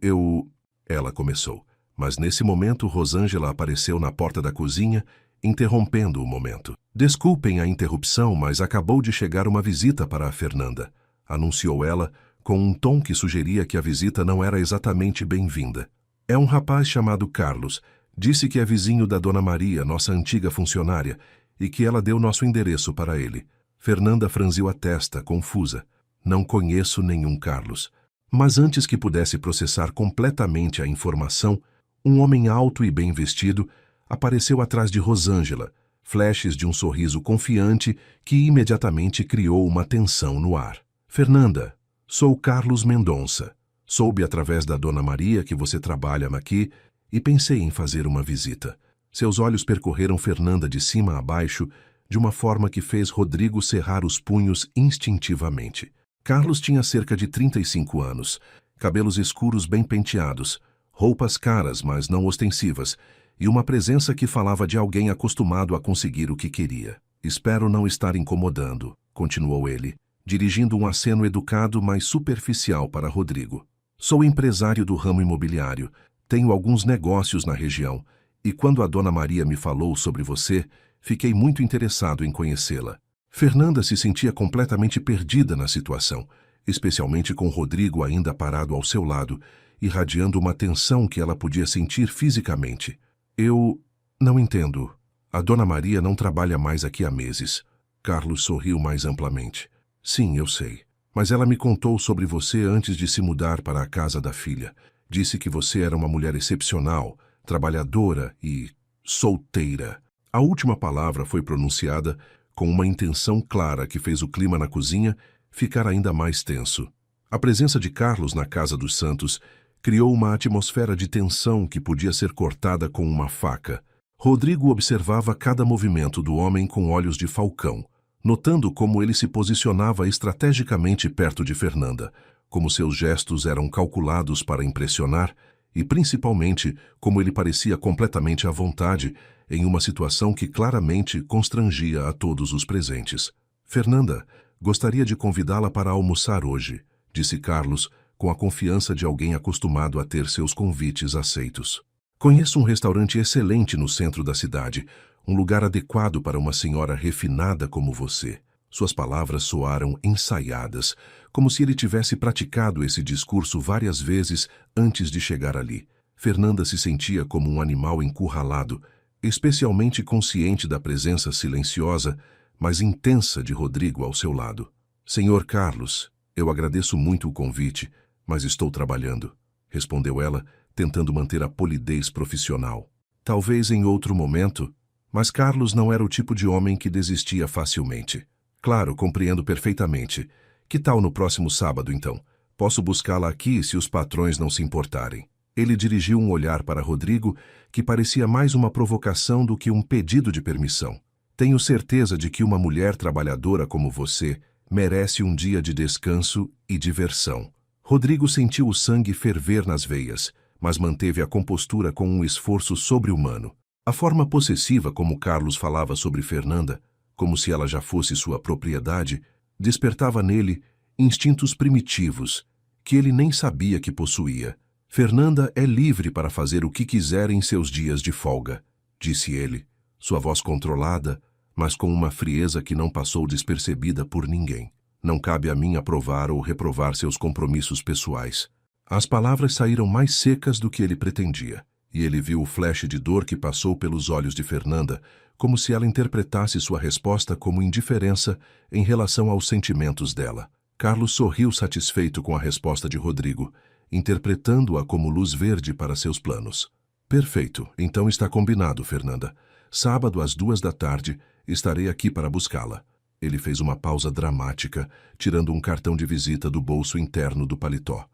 [SPEAKER 1] Ela começou, mas nesse momento Rosângela apareceu na porta da cozinha, interrompendo o momento. "Desculpem a interrupção, mas acabou de chegar uma visita para a Fernanda", anunciou ela, com um tom que sugeria que a visita não era exatamente bem-vinda. "É um rapaz chamado Carlos. Disse que é vizinho da Dona Maria, nossa antiga funcionária, e que ela deu nosso endereço para ele." Fernanda franziu a testa, confusa. "Não conheço nenhum Carlos." Mas antes que pudesse processar completamente a informação, um homem alto e bem vestido apareceu atrás de Rosângela, flashes de um sorriso confiante que imediatamente criou uma tensão no ar. "Fernanda, sou Carlos Mendonça. Soube através da Dona Maria que você trabalha aqui e pensei em fazer uma visita." Seus olhos percorreram Fernanda de cima a baixo, de uma forma que fez Rodrigo cerrar os punhos instintivamente. Carlos tinha cerca de 35 anos, cabelos escuros bem penteados, roupas caras, mas não ostensivas, e uma presença que falava de alguém acostumado a conseguir o que queria. Espero não estar incomodando, continuou ele, dirigindo um aceno educado, mas superficial para Rodrigo. Sou empresário do ramo imobiliário, tenho alguns negócios na região, e quando a Dona Maria me falou sobre você, fiquei muito interessado em conhecê-la. Fernanda se sentia completamente perdida na situação, especialmente com Rodrigo ainda parado ao seu lado, irradiando uma tensão que ela podia sentir fisicamente. Eu não entendo. A Dona Maria não trabalha mais aqui há meses. Carlos sorriu mais amplamente. Sim, eu sei. Mas ela me contou sobre você antes de se mudar para a casa da filha. Disse que você era uma mulher excepcional, trabalhadora e solteira. A última palavra foi pronunciada com uma intenção clara que fez o clima na cozinha ficar ainda mais tenso. A presença de Carlos na casa dos Santos criou uma atmosfera de tensão que podia ser cortada com uma faca. Rodrigo observava cada movimento do homem com olhos de falcão, notando como ele se posicionava estrategicamente perto de Fernanda, como seus gestos eram calculados para impressionar e, principalmente, como ele parecia completamente à vontade em uma situação que claramente constrangia a todos os presentes. Fernanda, gostaria de convidá-la para almoçar hoje, disse Carlos, com a confiança de alguém acostumado a ter seus convites aceitos. Conheço um restaurante excelente no centro da cidade, um lugar adequado para uma senhora refinada como você. Suas palavras soaram ensaiadas, como se ele tivesse praticado esse discurso várias vezes antes de chegar ali. Fernanda se sentia como um animal encurralado, especialmente consciente da presença silenciosa, mas intensa de Rodrigo ao seu lado. Senhor Carlos, eu agradeço muito o convite, mas estou trabalhando, respondeu ela, tentando manter a polidez profissional. Talvez em outro momento, mas Carlos não era o tipo de homem que desistia facilmente. Claro, compreendo perfeitamente. Que tal no próximo sábado, então? Posso buscá-la aqui se os patrões não se importarem. Ele dirigiu um olhar para Rodrigo que parecia mais uma provocação do que um pedido de permissão. Tenho certeza de que uma mulher trabalhadora como você merece um dia de descanso e diversão. Rodrigo sentiu o sangue ferver nas veias, mas manteve a compostura com um esforço sobre-humano. A forma possessiva como Carlos falava sobre Fernanda, como se ela já fosse sua propriedade, despertava nele instintos primitivos, que ele nem sabia que possuía. Fernanda é livre para fazer o que quiser em seus dias de folga, disse ele, sua voz controlada, mas com uma frieza que não passou despercebida por ninguém. Não cabe a mim aprovar ou reprovar seus compromissos pessoais. As palavras saíram mais secas do que ele pretendia, e ele viu o flash de dor que passou pelos olhos de Fernanda, como se ela interpretasse sua resposta como indiferença em relação aos sentimentos dela. Carlos sorriu satisfeito com a resposta de Rodrigo, interpretando-a como luz verde para seus planos. Perfeito, então está combinado, Fernanda. Sábado às 14h estarei aqui para buscá-la. Ele fez uma pausa dramática, tirando um cartão de visita do bolso interno do paletó.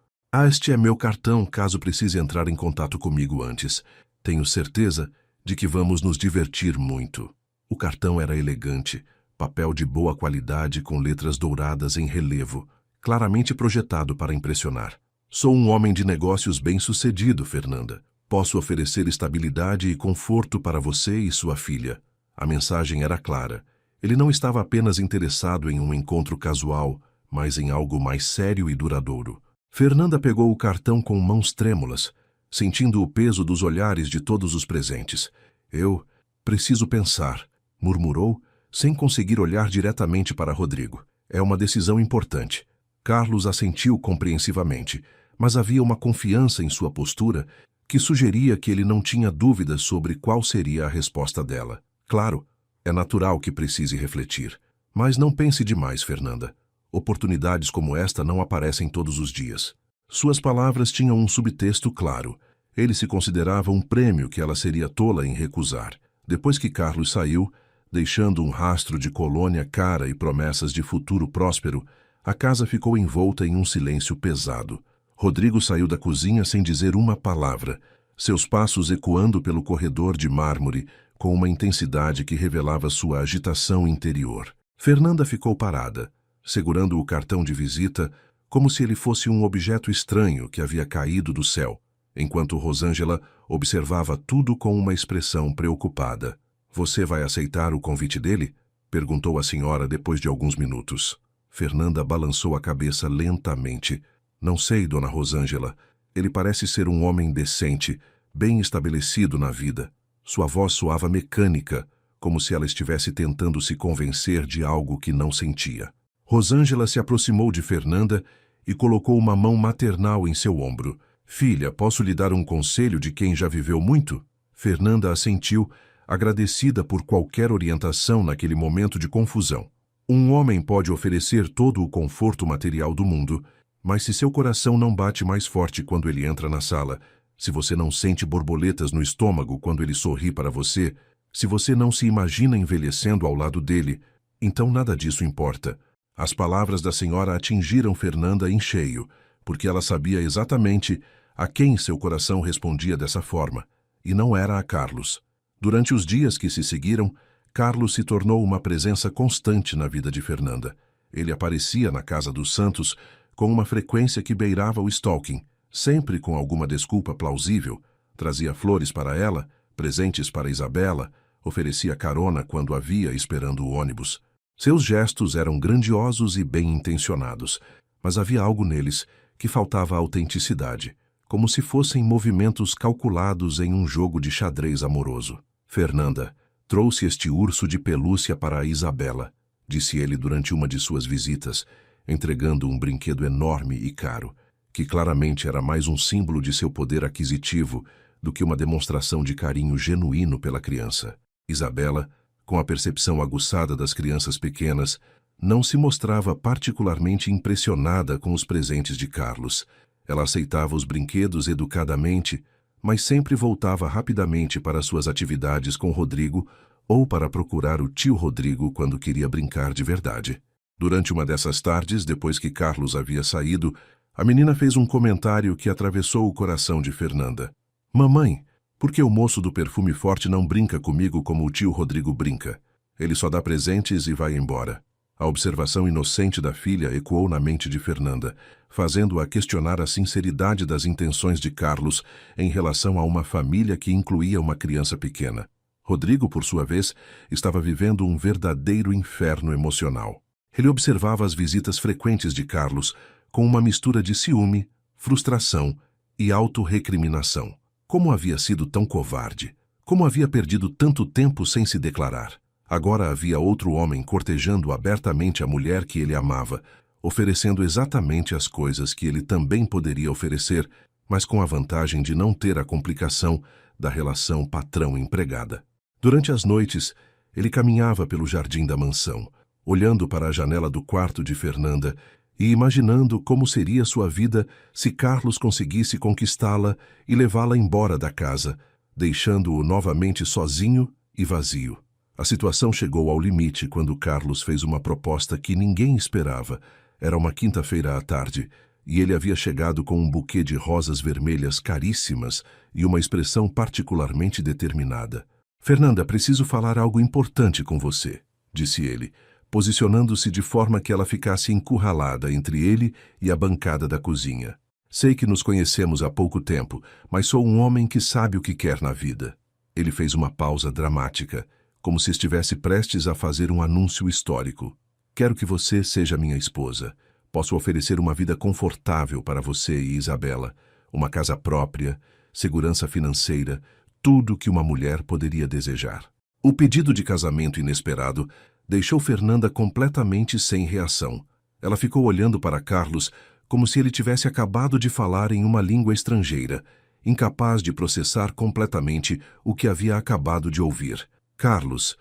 [SPEAKER 1] Este é meu cartão caso precise entrar em contato comigo antes. Tenho certeza de que vamos nos divertir muito. O cartão era elegante, papel de boa qualidade com letras douradas em relevo, claramente projetado para impressionar. Sou um homem de negócios bem-sucedido, Fernanda. Posso oferecer estabilidade e conforto para você e sua filha. A mensagem era clara. Ele não estava apenas interessado em um encontro casual, mas em algo mais sério e duradouro. Fernanda pegou o cartão com mãos trêmulas, sentindo o peso dos olhares de todos os presentes. Eu preciso pensar, murmurou, sem conseguir olhar diretamente para Rodrigo. É uma decisão importante. Carlos assentiu compreensivamente, mas havia uma confiança em sua postura que sugeria que ele não tinha dúvidas sobre qual seria a resposta dela. Claro, é natural que precise refletir. Mas não pense demais, Fernanda. Oportunidades como esta não aparecem todos os dias. Suas palavras tinham um subtexto claro. Ele se considerava um prêmio que ela seria tola em recusar. Depois que Carlos saiu, deixando um rastro de colônia cara e promessas de futuro próspero, a casa ficou envolta em um silêncio pesado. Rodrigo saiu da cozinha sem dizer uma palavra, seus passos ecoando pelo corredor de mármore com uma intensidade que revelava sua agitação interior. Fernanda ficou parada, segurando o cartão de visita como se ele fosse um objeto estranho que havia caído do céu. enquanto Rosângela observava tudo com uma expressão preocupada. Você vai aceitar o convite dele? Perguntou a senhora depois de alguns minutos. Fernanda balançou a cabeça lentamente. Não sei, dona Rosângela. Ele parece ser um homem decente, bem estabelecido na vida. Sua voz soava mecânica, como se ela estivesse tentando se convencer de algo que não sentia. Rosângela se aproximou de Fernanda e colocou uma mão maternal em seu ombro. Filha, posso lhe dar um conselho de quem já viveu muito? Fernanda assentiu, agradecida por qualquer orientação naquele momento de confusão. Um homem pode oferecer todo o conforto material do mundo, mas se seu coração não bate mais forte quando ele entra na sala, se você não sente borboletas no estômago quando ele sorri para você, se você não se imagina envelhecendo ao lado dele, então nada disso importa. As palavras da senhora atingiram Fernanda em cheio, porque ela sabia exatamente a quem seu coração respondia dessa forma, e não era a Carlos. Durante os dias que se seguiram, Carlos se tornou uma presença constante na vida de Fernanda. Ele aparecia na casa dos Santos com uma frequência que beirava o stalking, sempre com alguma desculpa plausível. Trazia flores para ela, presentes para Isabela, oferecia carona quando havia esperando o ônibus. Seus gestos eram grandiosos e bem-intencionados, mas havia algo neles que faltava autenticidade, como se fossem movimentos calculados em um jogo de xadrez amoroso. Fernanda trouxe este urso de pelúcia para a Isabela, disse ele durante uma de suas visitas, entregando um brinquedo enorme e caro, que claramente era mais um símbolo de seu poder aquisitivo do que uma demonstração de carinho genuíno pela criança. Isabela, com a percepção aguçada das crianças pequenas, não se mostrava particularmente impressionada com os presentes de Carlos. Ela aceitava os brinquedos educadamente, mas sempre voltava rapidamente para suas atividades com Rodrigo ou para procurar o tio Rodrigo quando queria brincar de verdade. Durante uma dessas tardes, depois que Carlos havia saído, a menina fez um comentário que atravessou o coração de Fernanda. Mamãe, por que o moço do perfume forte não brinca comigo como o tio Rodrigo brinca? Ele só dá presentes e vai embora. A observação inocente da filha ecoou na mente de Fernanda, fazendo-a questionar a sinceridade das intenções de Carlos em relação a uma família que incluía uma criança pequena. Rodrigo, por sua vez, estava vivendo um verdadeiro inferno emocional. Ele observava as visitas frequentes de Carlos com uma mistura de ciúme, frustração e autorrecriminação. Como havia sido tão covarde? Como havia perdido tanto tempo sem se declarar? Agora havia outro homem cortejando abertamente a mulher que ele amava, oferecendo exatamente as coisas que ele também poderia oferecer, mas com a vantagem de não ter a complicação da relação patrão-empregada. Durante as noites, ele caminhava pelo jardim da mansão, olhando para a janela do quarto de Fernanda e imaginando como seria sua vida se Carlos conseguisse conquistá-la e levá-la embora da casa, deixando-o novamente sozinho e vazio. A situação chegou ao limite quando Carlos fez uma proposta que ninguém esperava. Era uma quinta-feira à tarde, e ele havia chegado com um buquê de rosas vermelhas caríssimas e uma expressão particularmente determinada. Fernanda, preciso falar algo importante com você, disse ele, posicionando-se de forma que ela ficasse encurralada entre ele e a bancada da cozinha. Sei que nos conhecemos há pouco tempo, mas sou um homem que sabe o que quer na vida. Ele fez uma pausa dramática, como se estivesse prestes a fazer um anúncio histórico. Quero que você seja minha esposa. Posso oferecer uma vida confortável para você e Isabela, uma casa própria, segurança financeira, tudo que uma mulher poderia desejar. O pedido de casamento inesperado deixou Fernanda completamente sem reação. Ela ficou olhando para Carlos como se ele tivesse acabado de falar em uma língua estrangeira, incapaz de processar completamente o que havia acabado de ouvir. Carlos,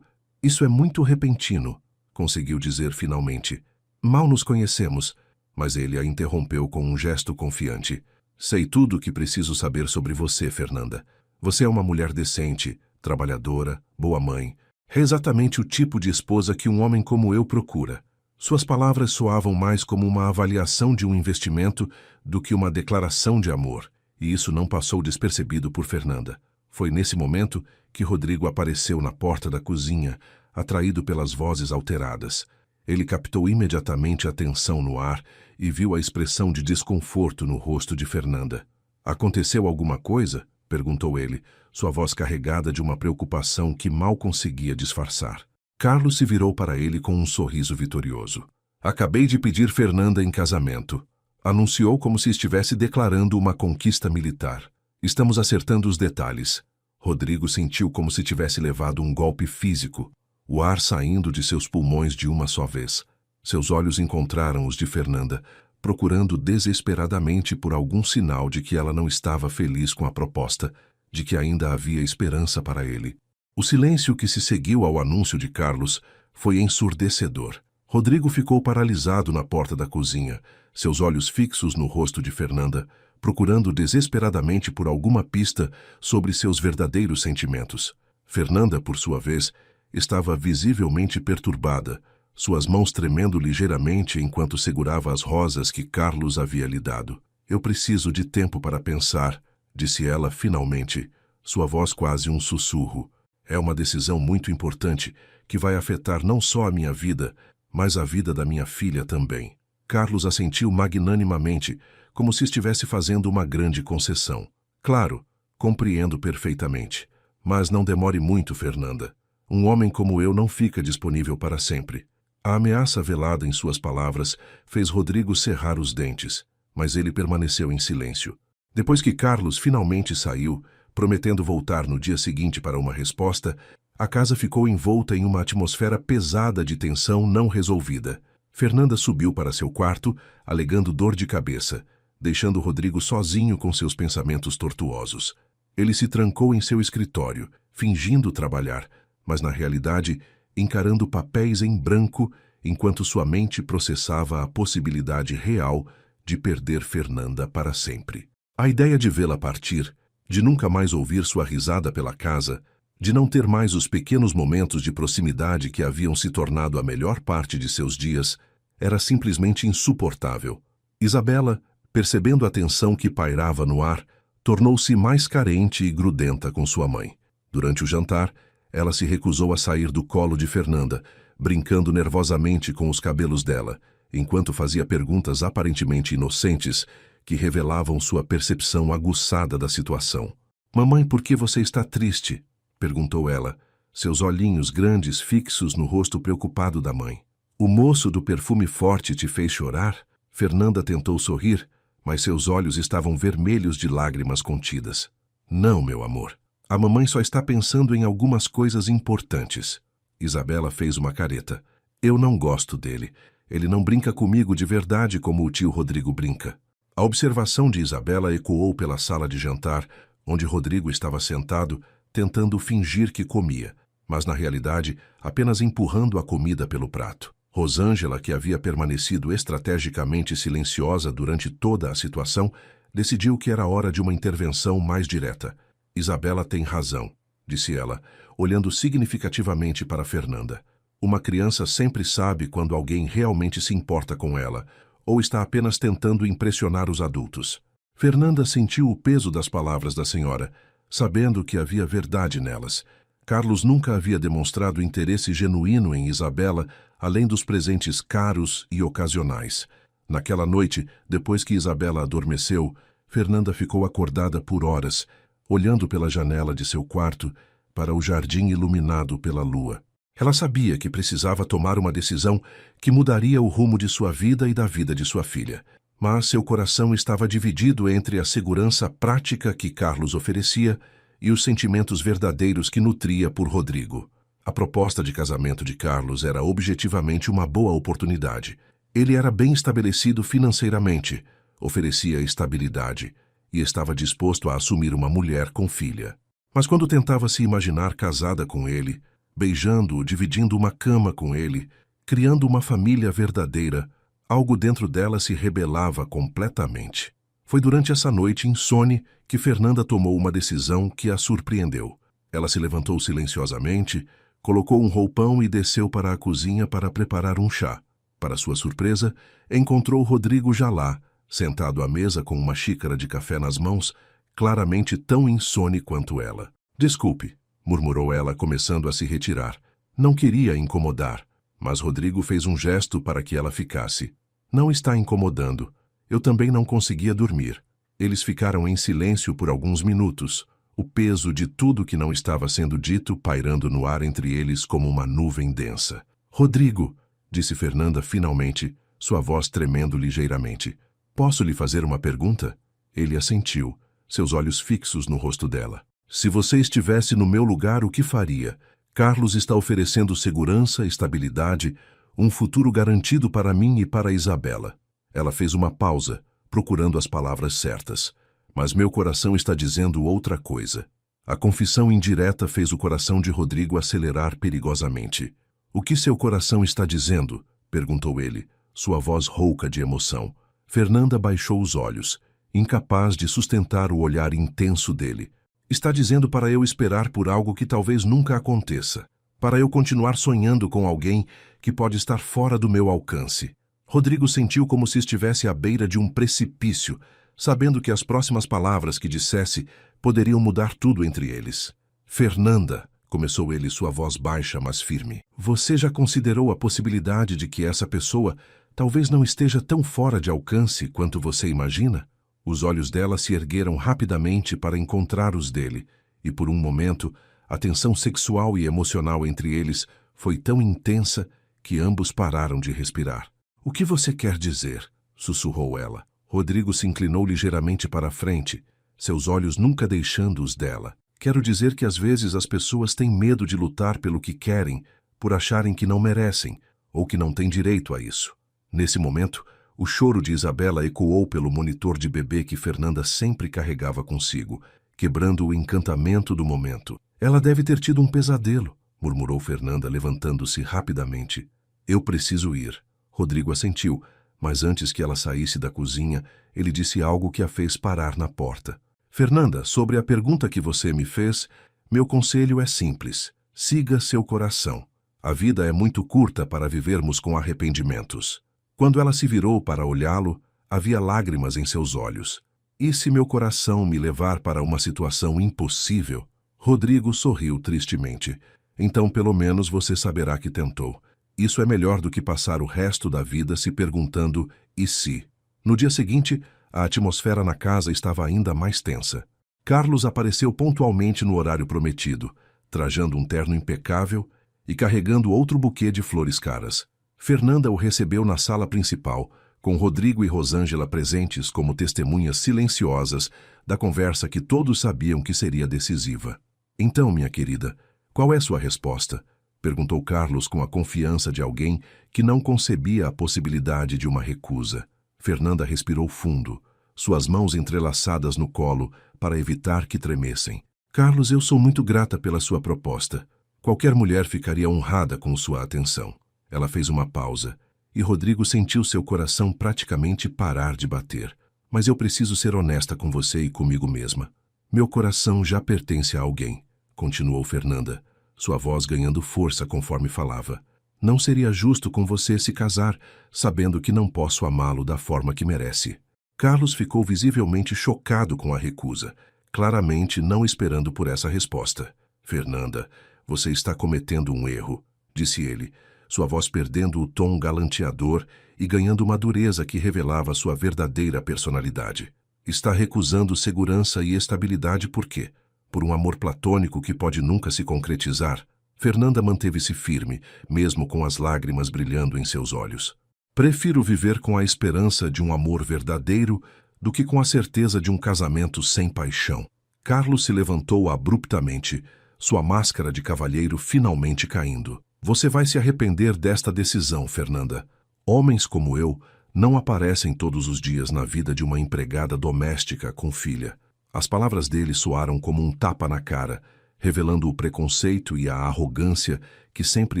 [SPEAKER 1] isso é muito repentino, conseguiu dizer finalmente. Mal nos conhecemos, mas ele a interrompeu com um gesto confiante. Sei tudo o que preciso saber sobre você, Fernanda. Você é uma mulher decente, trabalhadora, boa mãe. É exatamente o tipo de esposa que um homem como eu procura. Suas palavras soavam mais como uma avaliação de um investimento do que uma declaração de amor, e isso não passou despercebido por Fernanda. Foi nesse momento que Rodrigo apareceu na porta da cozinha, atraído pelas vozes alteradas. Ele captou imediatamente a tensão no ar e viu a expressão de desconforto no rosto de Fernanda. Aconteceu alguma coisa? Perguntou ele, sua voz carregada de uma preocupação que mal conseguia disfarçar. Carlos se virou para ele com um sorriso vitorioso. Acabei de pedir Fernanda em casamento. Anunciou como se estivesse declarando uma conquista militar. Estamos acertando os detalhes. Rodrigo sentiu como se tivesse levado um golpe físico, o ar saindo de seus pulmões de uma só vez. Seus olhos encontraram os de Fernanda, procurando desesperadamente por algum sinal de que ela não estava feliz com a proposta, de que ainda havia esperança para ele. O silêncio que se seguiu ao anúncio de Carlos foi ensurdecedor. Rodrigo ficou paralisado na porta da cozinha, seus olhos fixos no rosto de Fernanda, procurando desesperadamente por alguma pista sobre seus verdadeiros sentimentos. Fernanda, por sua vez, estava visivelmente perturbada, suas mãos tremendo ligeiramente enquanto segurava as rosas que Carlos havia lhe dado. Eu preciso de tempo para pensar, disse ela finalmente, sua voz quase um sussurro. É uma decisão muito importante que vai afetar não só a minha vida, mas a vida da minha filha também. Carlos assentiu magnanimamente, como se estivesse fazendo uma grande concessão. Claro, compreendo perfeitamente. Mas não demore muito, Fernanda. Um homem como eu não fica disponível para sempre. A ameaça velada em suas palavras fez Rodrigo cerrar os dentes, mas ele permaneceu em silêncio. Depois que Carlos finalmente saiu, prometendo voltar no dia seguinte para uma resposta, a casa ficou envolta em uma atmosfera pesada de tensão não resolvida. Fernanda subiu para seu quarto, alegando dor de cabeça, deixando Rodrigo sozinho com seus pensamentos tortuosos. Ele se trancou em seu escritório, fingindo trabalhar, mas na realidade encarando papéis em branco enquanto sua mente processava a possibilidade real de perder Fernanda para sempre. A ideia de vê-la partir, de nunca mais ouvir sua risada pela casa, de não ter mais os pequenos momentos de proximidade que haviam se tornado a melhor parte de seus dias, era simplesmente insuportável. Isabela, percebendo a tensão que pairava no ar, tornou-se mais carente e grudenta com sua mãe. Durante o jantar, ela se recusou a sair do colo de Fernanda, brincando nervosamente com os cabelos dela, enquanto fazia perguntas aparentemente inocentes que revelavam sua percepção aguçada da situação. "Mamãe, por que você está triste?" perguntou ela, seus olhinhos grandes fixos no rosto preocupado da mãe. "O moço do perfume forte te fez chorar?" Fernanda tentou sorrir, mas seus olhos estavam vermelhos de lágrimas contidas. "Não, meu amor. A mamãe só está pensando em algumas coisas importantes." Isabela fez uma careta. "Eu não gosto dele. Ele não brinca comigo de verdade como o tio Rodrigo brinca." A observação de Isabela ecoou pela sala de jantar, onde Rodrigo estava sentado, tentando fingir que comia, mas na realidade apenas empurrando a comida pelo prato. Rosângela, que havia permanecido estrategicamente silenciosa durante toda a situação, decidiu que era hora de uma intervenção mais direta. "Isabela tem razão", disse ela, olhando significativamente para Fernanda. "Uma criança sempre sabe quando alguém realmente se importa com ela, ou está apenas tentando impressionar os adultos." Fernanda sentiu o peso das palavras da senhora, sabendo que havia verdade nelas. Carlos nunca havia demonstrado interesse genuíno em Isabela, além dos presentes caros e ocasionais. Naquela noite, depois que Isabela adormeceu, Fernanda ficou acordada por horas, olhando pela janela de seu quarto para o jardim iluminado pela lua. Ela sabia que precisava tomar uma decisão que mudaria o rumo de sua vida e da vida de sua filha. Mas seu coração estava dividido entre a segurança prática que Carlos oferecia e os sentimentos verdadeiros que nutria por Rodrigo. A proposta de casamento de Carlos era objetivamente uma boa oportunidade. Ele era bem estabelecido financeiramente, oferecia estabilidade e estava disposto a assumir uma mulher com filha. Mas quando tentava se imaginar casada com ele, beijando-o, dividindo uma cama com ele, criando uma família verdadeira, algo dentro dela se rebelava completamente. Foi durante essa noite insone que Fernanda tomou uma decisão que a surpreendeu. Ela se levantou silenciosamente, colocou um roupão e desceu para a cozinha para preparar um chá. Para sua surpresa, encontrou Rodrigo já lá, sentado à mesa com uma xícara de café nas mãos, claramente tão insone quanto ela. "Desculpe", murmurou ela, começando a se retirar. Não queria incomodar, mas Rodrigo fez um gesto para que ela ficasse. "Não está incomodando. Eu também não conseguia dormir." Eles ficaram em silêncio por alguns minutos, o peso de tudo que não estava sendo dito pairando no ar entre eles como uma nuvem densa. Rodrigo, disse Fernanda finalmente, sua voz tremendo ligeiramente. Posso lhe fazer uma pergunta? Ele assentiu, seus olhos fixos no rosto dela. Se você estivesse no meu lugar, o que faria? Carlos está oferecendo segurança, estabilidade, um futuro garantido para mim e para Isabela. Ela fez uma pausa, procurando as palavras certas. Mas meu coração está dizendo outra coisa. A confissão indireta fez o coração de Rodrigo acelerar perigosamente. O que seu coração está dizendo? Perguntou ele, sua voz rouca de emoção. Fernanda baixou os olhos, incapaz de sustentar o olhar intenso dele. Está dizendo para eu esperar por algo que talvez nunca aconteça. Para eu continuar sonhando com alguém que pode estar fora do meu alcance. Rodrigo sentiu como se estivesse à beira de um precipício, sabendo que as próximas palavras que dissesse poderiam mudar tudo entre eles. Fernanda, começou ele, sua voz baixa, mas firme. Você já considerou a possibilidade de que essa pessoa talvez não esteja tão fora de alcance quanto você imagina? Os olhos dela se ergueram rapidamente para encontrar os dele, e por um momento, a tensão sexual e emocional entre eles foi tão intensa que ambos pararam de respirar. O que você quer dizer? Sussurrou ela. Rodrigo se inclinou ligeiramente para a frente, seus olhos nunca deixando os dela. Quero dizer que às vezes as pessoas têm medo de lutar pelo que querem, por acharem que não merecem, ou que não têm direito a isso. Nesse momento, o choro de Isabela ecoou pelo monitor de bebê que Fernanda sempre carregava consigo, quebrando o encantamento do momento. Ela deve ter tido um pesadelo, murmurou Fernanda, levantando-se rapidamente. Eu preciso ir. Rodrigo assentiu, mas antes que ela saísse da cozinha, ele disse algo que a fez parar na porta. Fernanda, sobre a pergunta que você me fez, meu conselho é simples. Siga seu coração. A vida é muito curta para vivermos com arrependimentos. Quando ela se virou para olhá-lo, havia lágrimas em seus olhos. E se meu coração me levar para uma situação impossível? Rodrigo sorriu tristemente. Então, pelo menos, você saberá que tentou. Isso é melhor do que passar o resto da vida se perguntando e se. No dia seguinte, a atmosfera na casa estava ainda mais tensa. Carlos apareceu pontualmente no horário prometido, trajando um terno impecável e carregando outro buquê de flores caras. Fernanda o recebeu na sala principal, com Rodrigo e Rosângela presentes como testemunhas silenciosas da conversa que todos sabiam que seria decisiva. Então, minha querida, qual é sua resposta? Perguntou Carlos com a confiança de alguém que não concebia a possibilidade de uma recusa. Fernanda respirou fundo, suas mãos entrelaçadas no colo para evitar que tremessem. Carlos, eu sou muito grata pela sua proposta. Qualquer mulher ficaria honrada com sua atenção. Ela fez uma pausa, e Rodrigo sentiu seu coração praticamente parar de bater. Mas eu preciso ser honesta com você e comigo mesma. Meu coração já pertence a alguém, continuou Fernanda, sua voz ganhando força conforme falava. Não seria justo com você se casar, sabendo que não posso amá-lo da forma que merece. Carlos ficou visivelmente chocado com a recusa, claramente não esperando por essa resposta. Fernanda, você está cometendo um erro, disse ele, sua voz perdendo o tom galanteador e ganhando uma dureza que revelava sua verdadeira personalidade. Está recusando segurança e estabilidade por quê? Por um amor platônico que pode nunca se concretizar? Fernanda manteve-se firme, mesmo com as lágrimas brilhando em seus olhos. Prefiro viver com a esperança de um amor verdadeiro do que com a certeza de um casamento sem paixão. Carlos se levantou abruptamente, sua máscara de cavalheiro finalmente caindo. Você vai se arrepender desta decisão, Fernanda. Homens como eu não aparecem todos os dias na vida de uma empregada doméstica com filha. As palavras dele soaram como um tapa na cara, revelando o preconceito e a arrogância que sempre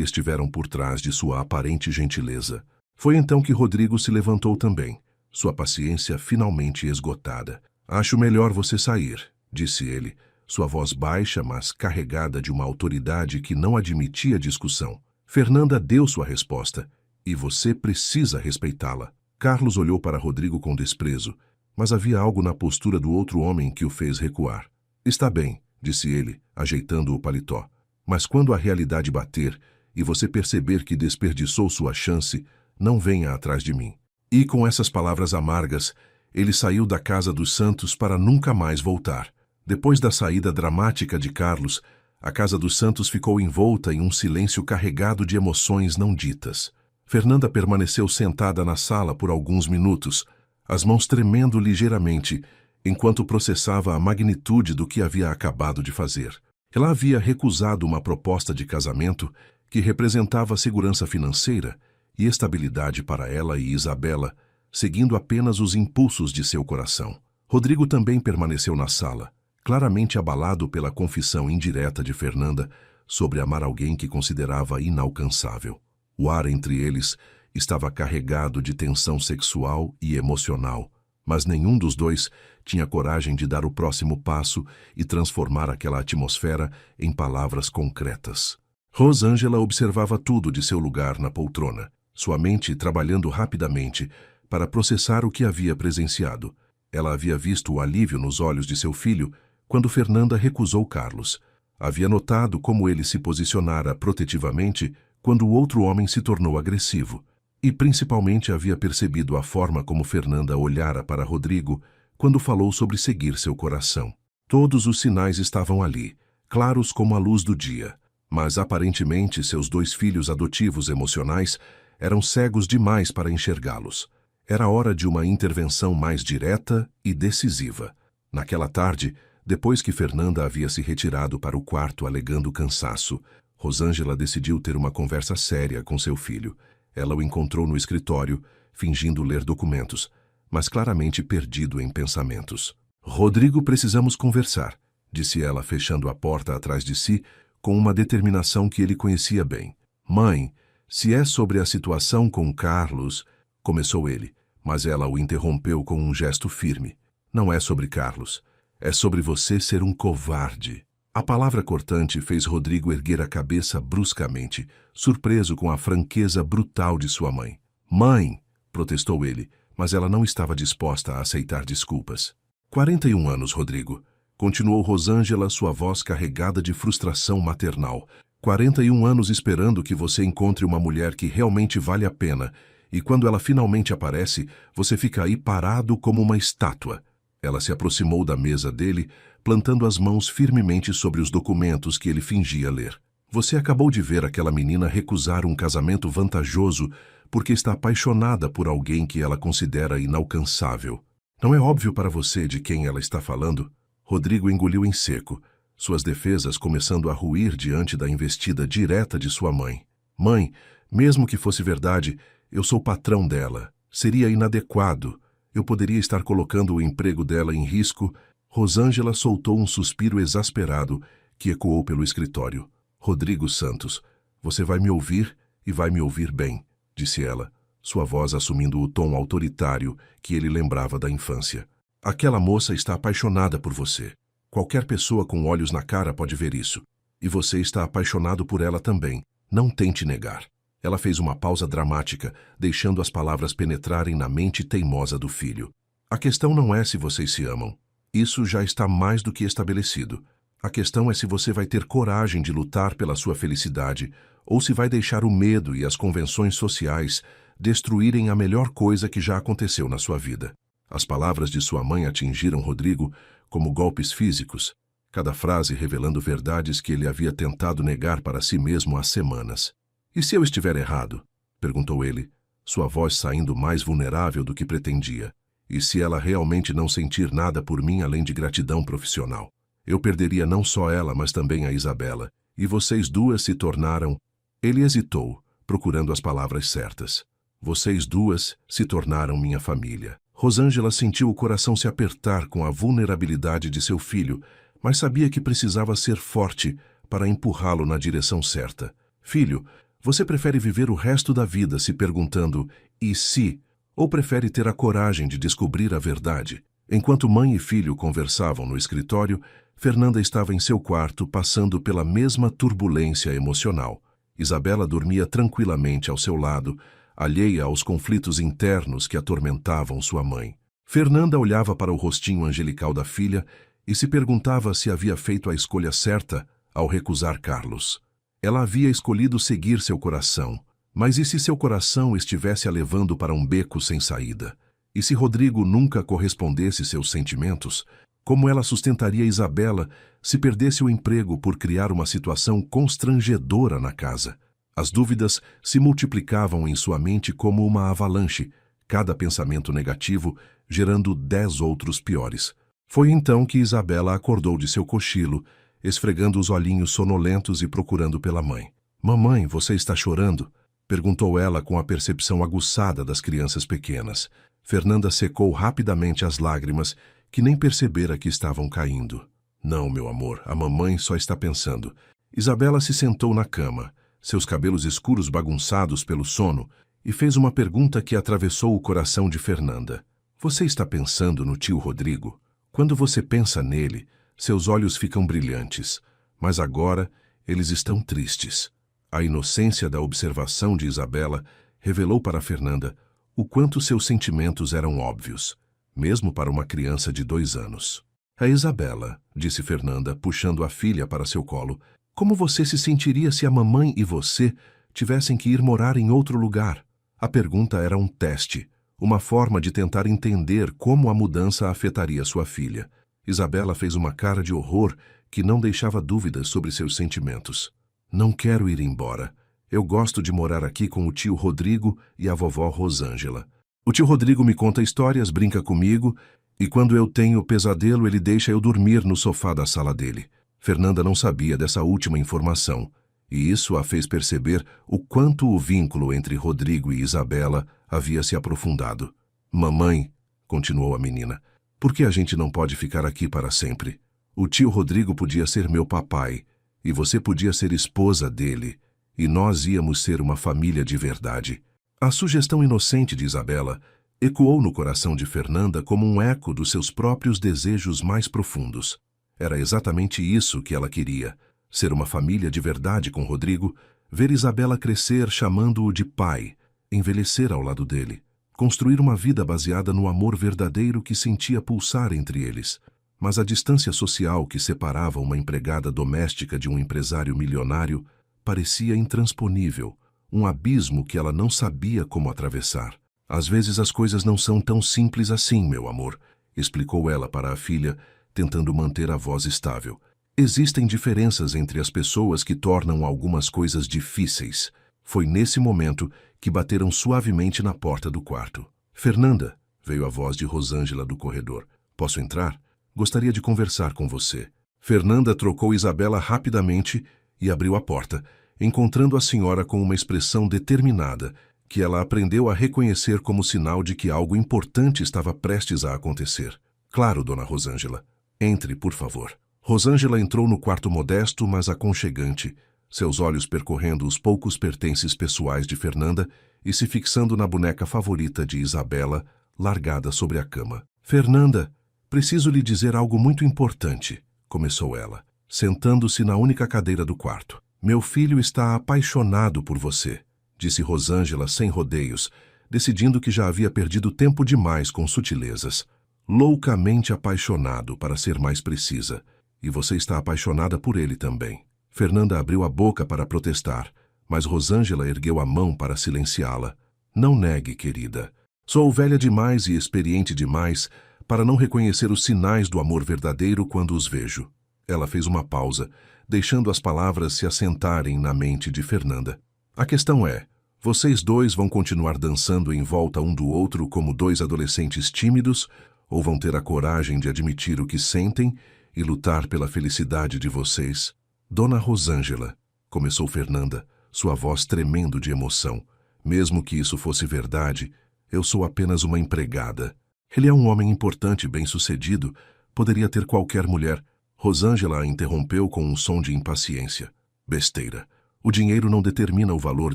[SPEAKER 1] estiveram por trás de sua aparente gentileza. Foi então que Rodrigo se levantou também, sua paciência finalmente esgotada. Acho melhor você sair, disse ele, sua voz baixa, mas carregada de uma autoridade que não admitia discussão. Fernanda deu sua resposta, e você precisa respeitá-la. Carlos olhou para Rodrigo com desprezo, mas havia algo na postura do outro homem que o fez recuar. Está bem, disse ele, ajeitando o paletó. Mas quando a realidade bater e você perceber que desperdiçou sua chance, não venha atrás de mim. E com essas palavras amargas, Ele saiu da casa dos Santos para nunca mais voltar. Depois da saída dramática de Carlos, a casa dos Santos ficou envolta em um silêncio carregado de emoções não ditas. Fernanda permaneceu sentada na sala por alguns minutos, as mãos tremendo ligeiramente, enquanto processava a magnitude do que havia acabado de fazer. Ela havia recusado uma proposta de casamento que representava segurança financeira e estabilidade para ela e Isabela, seguindo apenas os impulsos de seu coração. Rodrigo também permaneceu na sala, claramente abalado pela confissão indireta de Fernanda sobre amar alguém que considerava inalcançável. O ar entre eles estava carregado de tensão sexual e emocional, mas nenhum dos dois tinha coragem de dar o próximo passo e transformar aquela atmosfera em palavras concretas. Rosângela observava tudo de seu lugar na poltrona, sua mente trabalhando rapidamente para processar o que havia presenciado. Ela havia visto o alívio nos olhos de seu filho quando Fernanda recusou Carlos. Havia notado como ele se posicionara protetivamente quando o outro homem se tornou agressivo. E principalmente havia percebido a forma como Fernanda olhara para Rodrigo quando falou sobre seguir seu coração. Todos os sinais estavam ali, claros como a luz do dia, mas aparentemente seus dois filhos adotivos emocionais eram cegos demais para enxergá-los. Era hora de uma intervenção mais direta e decisiva. Naquela tarde, depois que Fernanda havia se retirado para o quarto alegando cansaço, Rosângela decidiu ter uma conversa séria com seu filho. Ela o encontrou no escritório, fingindo ler documentos, mas claramente perdido em pensamentos. "Rodrigo, precisamos conversar", disse ela, fechando a porta atrás de si, com uma determinação que ele conhecia bem. "Mãe, se é sobre a situação com Carlos", começou ele, mas ela o interrompeu com um gesto firme. "Não é sobre Carlos. É sobre você ser um covarde." A palavra cortante fez Rodrigo erguer a cabeça bruscamente, surpreso com a franqueza brutal de sua mãe. "Mãe!", protestou ele, mas ela não estava disposta a aceitar desculpas. 41 anos, Rodrigo. Continuou Rosângela, sua voz carregada de frustração maternal. 41 anos esperando que você encontre uma mulher que realmente vale a pena, e quando ela finalmente aparece, você fica aí parado como uma estátua. Ela se aproximou da mesa dele, plantando as mãos firmemente sobre os documentos que ele fingia ler. "Você acabou de ver aquela menina recusar um casamento vantajoso porque está apaixonada por alguém que ela considera inalcançável. Não é óbvio para você de quem ela está falando?" Rodrigo engoliu em seco, suas defesas começando a ruir diante da investida direta de sua mãe. "Mãe, mesmo que fosse verdade, eu sou patrão dela. Seria inadequado. Eu poderia estar colocando o emprego dela em risco." Rosângela soltou um suspiro exasperado que ecoou pelo escritório. "Rodrigo Santos, você vai me ouvir e vai me ouvir bem", disse ela, sua voz assumindo o tom autoritário que ele lembrava da infância. "Aquela moça está apaixonada por você. Qualquer pessoa com olhos na cara pode ver isso. E você está apaixonado por ela também. Não tente negar." Ela fez uma pausa dramática, deixando as palavras penetrarem na mente teimosa do filho. "A questão não é se vocês se amam. Isso já está mais do que estabelecido. A questão é se você vai ter coragem de lutar pela sua felicidade ou se vai deixar o medo e as convenções sociais destruírem a melhor coisa que já aconteceu na sua vida." As palavras de sua mãe atingiram Rodrigo como golpes físicos, cada frase revelando verdades que ele havia tentado negar para si mesmo há semanas. "E se eu estiver errado?", perguntou ele, sua voz saindo mais vulnerável do que pretendia. "E se ela realmente não sentir nada por mim além de gratidão profissional? Eu perderia não só ela, mas também a Isabela. E vocês duas se tornaram..." Ele hesitou, procurando as palavras certas. "Vocês duas se tornaram minha família." Rosângela sentiu o coração se apertar com a vulnerabilidade de seu filho, mas sabia que precisava ser forte para empurrá-lo na direção certa. "Filho, você prefere viver o resto da vida se perguntando "e se?" ou prefere ter a coragem de descobrir a verdade?" Enquanto mãe e filho conversavam no escritório, Fernanda estava em seu quarto passando pela mesma turbulência emocional. Isabela dormia tranquilamente ao seu lado, alheia aos conflitos internos que atormentavam sua mãe. Fernanda olhava para o rostinho angelical da filha e se perguntava se havia feito a escolha certa ao recusar Carlos. Ela havia escolhido seguir seu coração, mas e se seu coração estivesse a levando para um beco sem saída? E se Rodrigo nunca correspondesse seus sentimentos, como ela sustentaria Isabela se perdesse o emprego por criar uma situação constrangedora na casa? As dúvidas se multiplicavam em sua mente como uma avalanche, cada pensamento negativo gerando 10 outros piores. Foi então que Isabela acordou de seu cochilo, esfregando os olhinhos sonolentos e procurando pela mãe. "Mamãe, você está chorando?" perguntou ela com a percepção aguçada das crianças pequenas. Fernanda secou rapidamente as lágrimas, que nem percebera que estavam caindo. "Não, meu amor, a mamãe só está pensando." Isabela se sentou na cama, seus cabelos escuros bagunçados pelo sono, e fez uma pergunta que atravessou o coração de Fernanda. "Você está pensando no tio Rodrigo? Quando você pensa nele, seus olhos ficam brilhantes, mas agora eles estão tristes." A inocência da observação de Isabela revelou para Fernanda o quanto seus sentimentos eram óbvios, mesmo para uma criança de 2 anos. "É Isabela", disse Fernanda, puxando a filha para seu colo. "Como você se sentiria se a mamãe e você tivessem que ir morar em outro lugar?" A pergunta era um teste, uma forma de tentar entender como a mudança afetaria sua filha. Isabela fez uma cara de horror que não deixava dúvidas sobre seus sentimentos. "Não quero ir embora. Eu gosto de morar aqui com o tio Rodrigo e a vovó Rosângela. O tio Rodrigo me conta histórias, brinca comigo, e quando eu tenho pesadelo ele deixa eu dormir no sofá da sala dele." Fernanda não sabia dessa última informação, e isso a fez perceber o quanto o vínculo entre Rodrigo e Isabela havia se aprofundado. "Mamãe", continuou a menina, "por que a gente não pode ficar aqui para sempre? O tio Rodrigo podia ser meu papai, e você podia ser esposa dele, e nós íamos ser uma família de verdade." A sugestão inocente de Isabela ecoou no coração de Fernanda como um eco dos seus próprios desejos mais profundos. Era exatamente isso que ela queria: ser uma família de verdade com Rodrigo, ver Isabela crescer chamando-o de pai, envelhecer ao lado dele, construir uma vida baseada no amor verdadeiro que sentia pulsar entre eles. Mas a distância social que separava uma empregada doméstica de um empresário milionário parecia intransponível, um abismo que ela não sabia como atravessar. "Às vezes as coisas não são tão simples assim, meu amor", explicou ela para a filha, tentando manter a voz estável. "Existem diferenças entre as pessoas que tornam algumas coisas difíceis." Foi nesse momento que bateram suavemente na porta do quarto. "Fernanda", veio a voz de Rosângela do corredor. "Posso entrar? Gostaria de conversar com você." Fernanda trocou Isabela rapidamente e abriu a porta, encontrando a senhora com uma expressão determinada, que ela aprendeu a reconhecer como sinal de que algo importante estava prestes a acontecer. "Claro, dona Rosângela. Entre, por favor." Rosângela entrou no quarto modesto, mas aconchegante, seus olhos percorrendo os poucos pertences pessoais de Fernanda e se fixando na boneca favorita de Isabela, largada sobre a cama. "Fernanda, preciso lhe dizer algo muito importante", começou ela, sentando-se na única cadeira do quarto. "Meu filho está apaixonado por você", disse Rosângela sem rodeios, decidindo que já havia perdido tempo demais com sutilezas. "Loucamente apaixonado, para ser mais precisa. E você está apaixonada por ele também." Fernanda abriu a boca para protestar, mas Rosângela ergueu a mão para silenciá-la. "Não negue, querida. Sou velha demais e experiente demais para não reconhecer os sinais do amor verdadeiro quando os vejo." Ela fez uma pausa, deixando as palavras se assentarem na mente de Fernanda. "A questão é, vocês dois vão continuar dançando em volta um do outro como 2 adolescentes tímidos, ou vão ter a coragem de admitir o que sentem e lutar pela felicidade de vocês?" "Dona Rosângela", começou Fernanda, sua voz tremendo de emoção. "Mesmo que isso fosse verdade, eu sou apenas uma empregada. Ele é um homem importante e bem-sucedido, poderia ter qualquer mulher." Rosângela a interrompeu com um som de impaciência. "Besteira. O dinheiro não determina o valor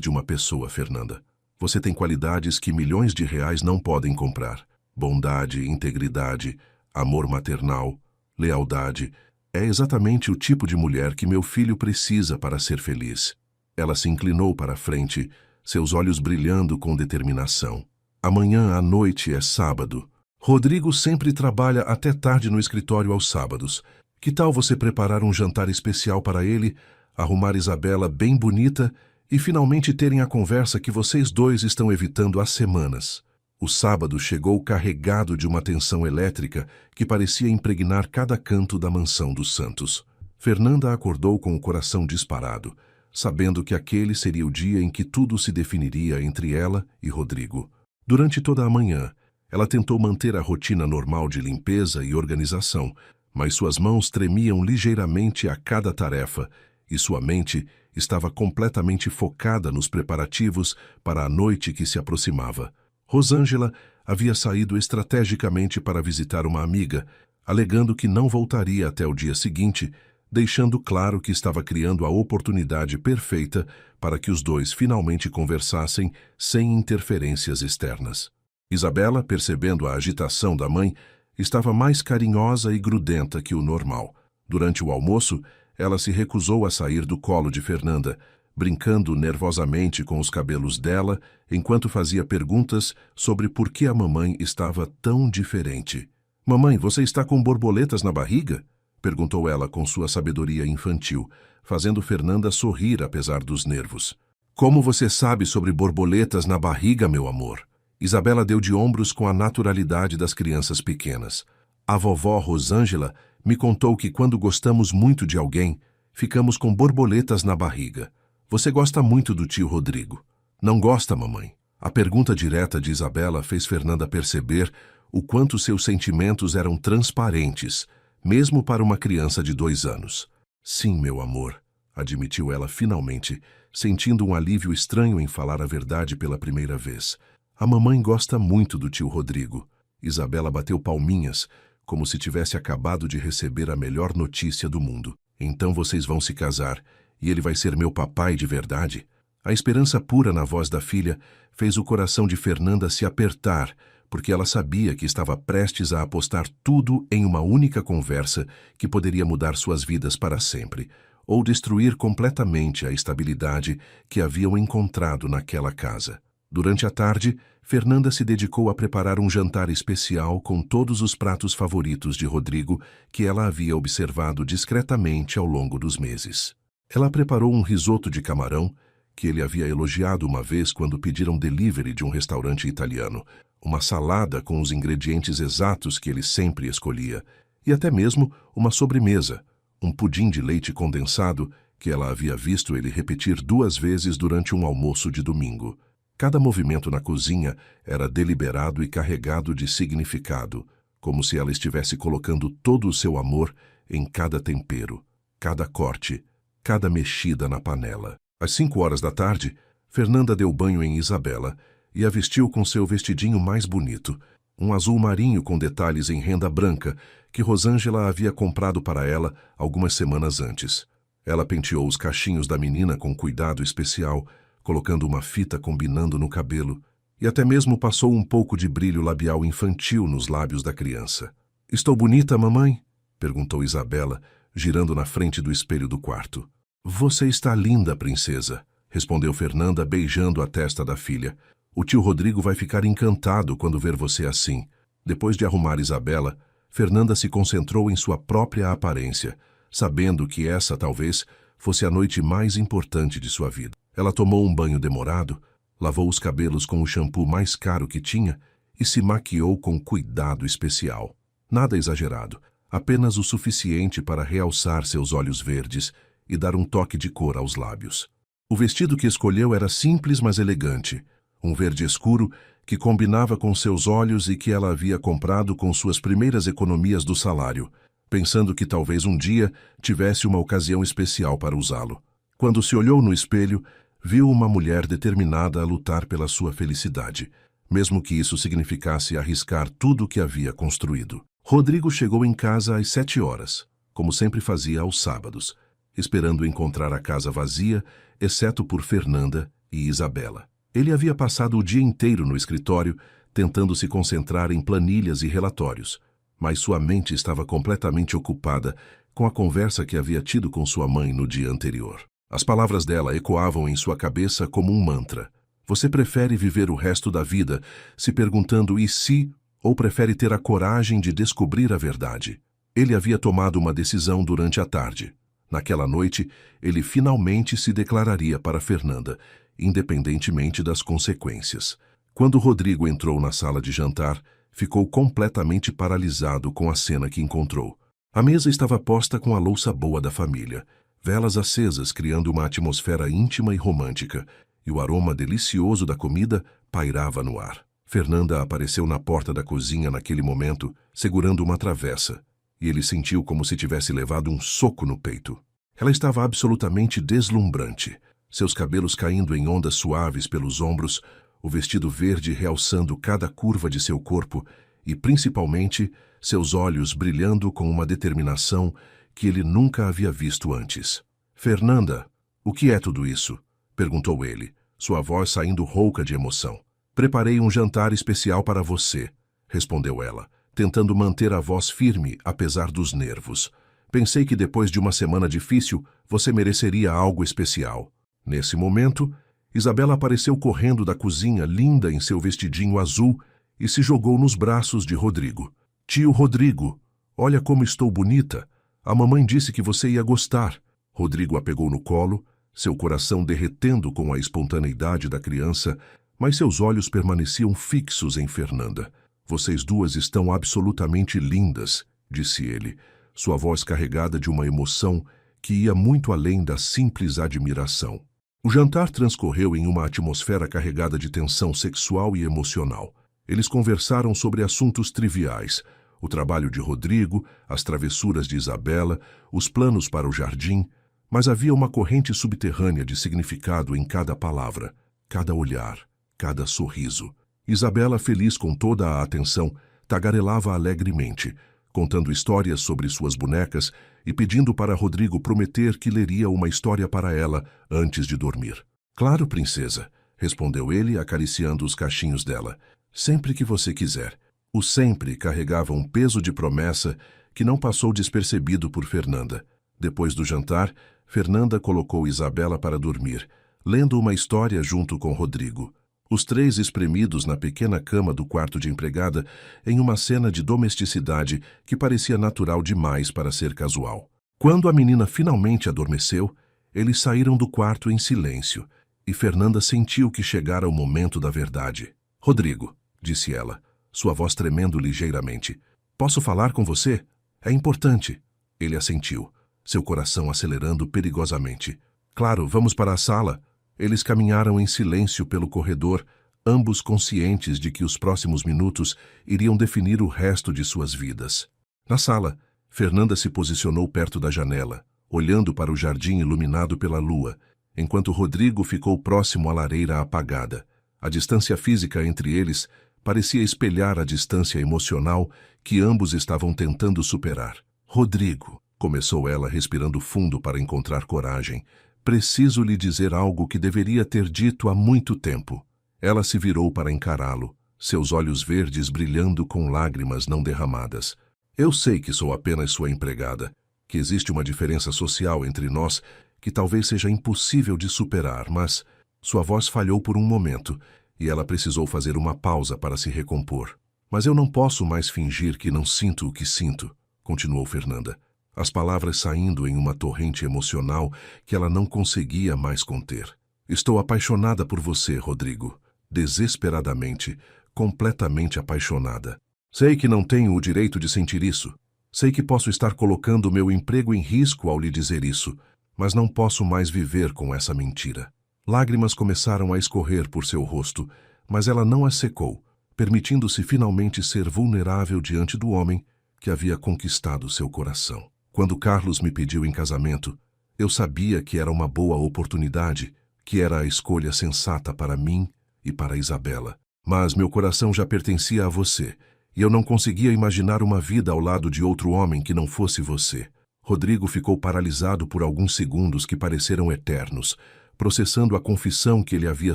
[SPEAKER 1] de uma pessoa, Fernanda. Você tem qualidades que milhões de reais não podem comprar. Bondade, integridade, amor maternal, lealdade. É exatamente o tipo de mulher que meu filho precisa para ser feliz." Ela se inclinou para a frente, seus olhos brilhando com determinação. "Amanhã à noite é sábado. Rodrigo sempre trabalha até tarde no escritório aos sábados. Que tal você preparar um jantar especial para ele, arrumar Isabela bem bonita e finalmente terem a conversa que vocês dois estão evitando há semanas?" O sábado chegou carregado de uma tensão elétrica que parecia impregnar cada canto da mansão dos Santos. Fernanda acordou com o coração disparado, sabendo que aquele seria o dia em que tudo se definiria entre ela e Rodrigo. Durante toda a manhã, ela tentou manter a rotina normal de limpeza e organização, mas suas mãos tremiam ligeiramente a cada tarefa e sua mente estava completamente focada nos preparativos para a noite que se aproximava. Rosângela havia saído estrategicamente para visitar uma amiga, alegando que não voltaria até o dia seguinte, deixando claro que estava criando a oportunidade perfeita para que os dois finalmente conversassem sem interferências externas. Isabela, percebendo a agitação da mãe, estava mais carinhosa e grudenta que o normal. Durante o almoço, ela se recusou a sair do colo de Fernanda, brincando nervosamente com os cabelos dela, enquanto fazia perguntas sobre por que a mamãe estava tão diferente. "Mamãe, você está com borboletas na barriga?" perguntou ela com sua sabedoria infantil, fazendo Fernanda sorrir apesar dos nervos. "Como você sabe sobre borboletas na barriga, meu amor?" Isabela deu de ombros com a naturalidade das crianças pequenas. "A vovó Rosângela me contou que quando gostamos muito de alguém, ficamos com borboletas na barriga. Você gosta muito do tio Rodrigo. Não gosta, mamãe?" A pergunta direta de Isabela fez Fernanda perceber o quanto seus sentimentos eram transparentes, mesmo para uma criança de 2 anos. "Sim, meu amor", admitiu ela finalmente, sentindo um alívio estranho em falar a verdade pela primeira vez. "A mamãe gosta muito do tio Rodrigo." Isabela bateu palminhas, como se tivesse acabado de receber a melhor notícia do mundo. "Então vocês vão se casar, e ele vai ser meu papai de verdade?" A esperança pura na voz da filha fez o coração de Fernanda se apertar, porque ela sabia que estava prestes a apostar tudo em uma única conversa que poderia mudar suas vidas para sempre, ou destruir completamente a estabilidade que haviam encontrado naquela casa. Durante a tarde, Fernanda se dedicou a preparar um jantar especial com todos os pratos favoritos de Rodrigo que ela havia observado discretamente ao longo dos meses. Ela preparou um risoto de camarão, que ele havia elogiado uma vez quando pediram delivery de um restaurante italiano, uma salada com os ingredientes exatos que ele sempre escolhia, e até mesmo uma sobremesa, um pudim de leite condensado que ela havia visto ele repetir 2 vezes durante um almoço de domingo. Cada movimento na cozinha era deliberado e carregado de significado, como se ela estivesse colocando todo o seu amor em cada tempero, cada corte, cada mexida na panela. Às 5 horas da tarde, Fernanda deu banho em Isabela e a vestiu com seu vestidinho mais bonito, um azul marinho com detalhes em renda branca que Rosângela havia comprado para ela algumas semanas antes. Ela penteou os cachinhos da menina com cuidado especial, colocando uma fita combinando no cabelo, e até mesmo passou um pouco de brilho labial infantil nos lábios da criança. "Estou bonita, mamãe?" perguntou Isabela, girando na frente do espelho do quarto. "Você está linda, princesa", respondeu Fernanda, beijando a testa da filha. "O tio Rodrigo vai ficar encantado quando ver você assim." Depois de arrumar Isabela, Fernanda se concentrou em sua própria aparência, sabendo que essa talvez fosse a noite mais importante de sua vida. Ela tomou um banho demorado, lavou os cabelos com o shampoo mais caro que tinha e se maquiou com cuidado especial. Nada exagerado, apenas o suficiente para realçar seus olhos verdes e dar um toque de cor aos lábios. O vestido que escolheu era simples, mas elegante, um verde escuro que combinava com seus olhos e que ela havia comprado com suas primeiras economias do salário, pensando que talvez um dia tivesse uma ocasião especial para usá-lo. Quando se olhou no espelho, viu uma mulher determinada a lutar pela sua felicidade, mesmo que isso significasse arriscar tudo o que havia construído. Rodrigo chegou em casa às 7 horas, como sempre fazia aos sábados, esperando encontrar a casa vazia, exceto por Fernanda e Isabela. Ele havia passado o dia inteiro no escritório, tentando se concentrar em planilhas e relatórios, mas sua mente estava completamente ocupada com a conversa que havia tido com sua mãe no dia anterior. As palavras dela ecoavam em sua cabeça como um mantra. Você prefere viver o resto da vida se perguntando "e se?" ou prefere ter a coragem de descobrir a verdade? Ele havia tomado uma decisão durante a tarde. Naquela noite, ele finalmente se declararia para Fernanda, independentemente das consequências. Quando Rodrigo entrou na sala de jantar, ficou completamente paralisado com a cena que encontrou. A mesa estava posta com a louça boa da família, velas acesas criando uma atmosfera íntima e romântica, e o aroma delicioso da comida pairava no ar. Fernanda apareceu na porta da cozinha naquele momento, segurando uma travessa, e ele sentiu como se tivesse levado um soco no peito. Ela estava absolutamente deslumbrante, seus cabelos caindo em ondas suaves pelos ombros, o vestido verde realçando cada curva de seu corpo e, principalmente, seus olhos brilhando com uma determinação que ele nunca havia visto antes. "Fernanda, o que é tudo isso?" perguntou ele, sua voz saindo rouca de emoção. "Preparei um jantar especial para você", respondeu ela, tentando manter a voz firme apesar dos nervos. "Pensei que depois de uma semana difícil, você mereceria algo especial." Nesse momento, Isabela apareceu correndo da cozinha, linda em seu vestidinho azul, e se jogou nos braços de Rodrigo. "Tio Rodrigo, olha como estou bonita. A mamãe disse que você ia gostar." Rodrigo a pegou no colo, seu coração derretendo com a espontaneidade da criança, mas seus olhos permaneciam fixos em Fernanda. "Vocês duas estão absolutamente lindas", disse ele, sua voz carregada de uma emoção que ia muito além da simples admiração. O jantar transcorreu em uma atmosfera carregada de tensão sexual e emocional. Eles conversaram sobre assuntos triviais, o trabalho de Rodrigo, as travessuras de Isabela, os planos para o jardim, mas havia uma corrente subterrânea de significado em cada palavra, cada olhar, cada sorriso. Isabela, feliz com toda a atenção, tagarelava alegremente, contando histórias sobre suas bonecas e pedindo para Rodrigo prometer que leria uma história para ela antes de dormir. "Claro, princesa", respondeu ele, acariciando os cachinhos dela. "Sempre que você quiser." O sempre carregava um peso de promessa que não passou despercebido por Fernanda. Depois do jantar, Fernanda colocou Isabela para dormir, lendo uma história junto com Rodrigo. Os três espremidos na pequena cama do quarto de empregada, em uma cena de domesticidade que parecia natural demais para ser casual. Quando a menina finalmente adormeceu, eles saíram do quarto em silêncio, e Fernanda sentiu que chegara o momento da verdade. "Rodrigo", disse ela, sua voz tremendo ligeiramente, "posso falar com você? É importante." Ele assentiu, seu coração acelerando perigosamente. "Claro, vamos para a sala." Eles caminharam em silêncio pelo corredor, ambos conscientes de que os próximos minutos iriam definir o resto de suas vidas. Na sala, Fernanda se posicionou perto da janela, olhando para o jardim iluminado pela lua, enquanto Rodrigo ficou próximo à lareira apagada. A distância física entre eles parecia espelhar a distância emocional que ambos estavam tentando superar. "Rodrigo", começou ela, respirando fundo para encontrar coragem, "preciso lhe dizer algo que deveria ter dito há muito tempo." Ela se virou para encará-lo, seus olhos verdes brilhando com lágrimas não derramadas. "Eu sei que sou apenas sua empregada, que existe uma diferença social entre nós que talvez seja impossível de superar, mas..." Sua voz falhou por um momento, e ela precisou fazer uma pausa para se recompor. "Mas eu não posso mais fingir que não sinto o que sinto", continuou Fernanda, as palavras saindo em uma torrente emocional que ela não conseguia mais conter. "Estou apaixonada por você, Rodrigo. Desesperadamente, completamente apaixonada. Sei que não tenho o direito de sentir isso. Sei que posso estar colocando meu emprego em risco ao lhe dizer isso, mas não posso mais viver com essa mentira." Lágrimas começaram a escorrer por seu rosto, mas ela não as secou, permitindo-se finalmente ser vulnerável diante do homem que havia conquistado seu coração. "Quando Carlos me pediu em casamento, eu sabia que era uma boa oportunidade, que era a escolha sensata para mim e para Isabela. Mas meu coração já pertencia a você, e eu não conseguia imaginar uma vida ao lado de outro homem que não fosse você." Rodrigo ficou paralisado por alguns segundos que pareceram eternos, processando a confissão que ele havia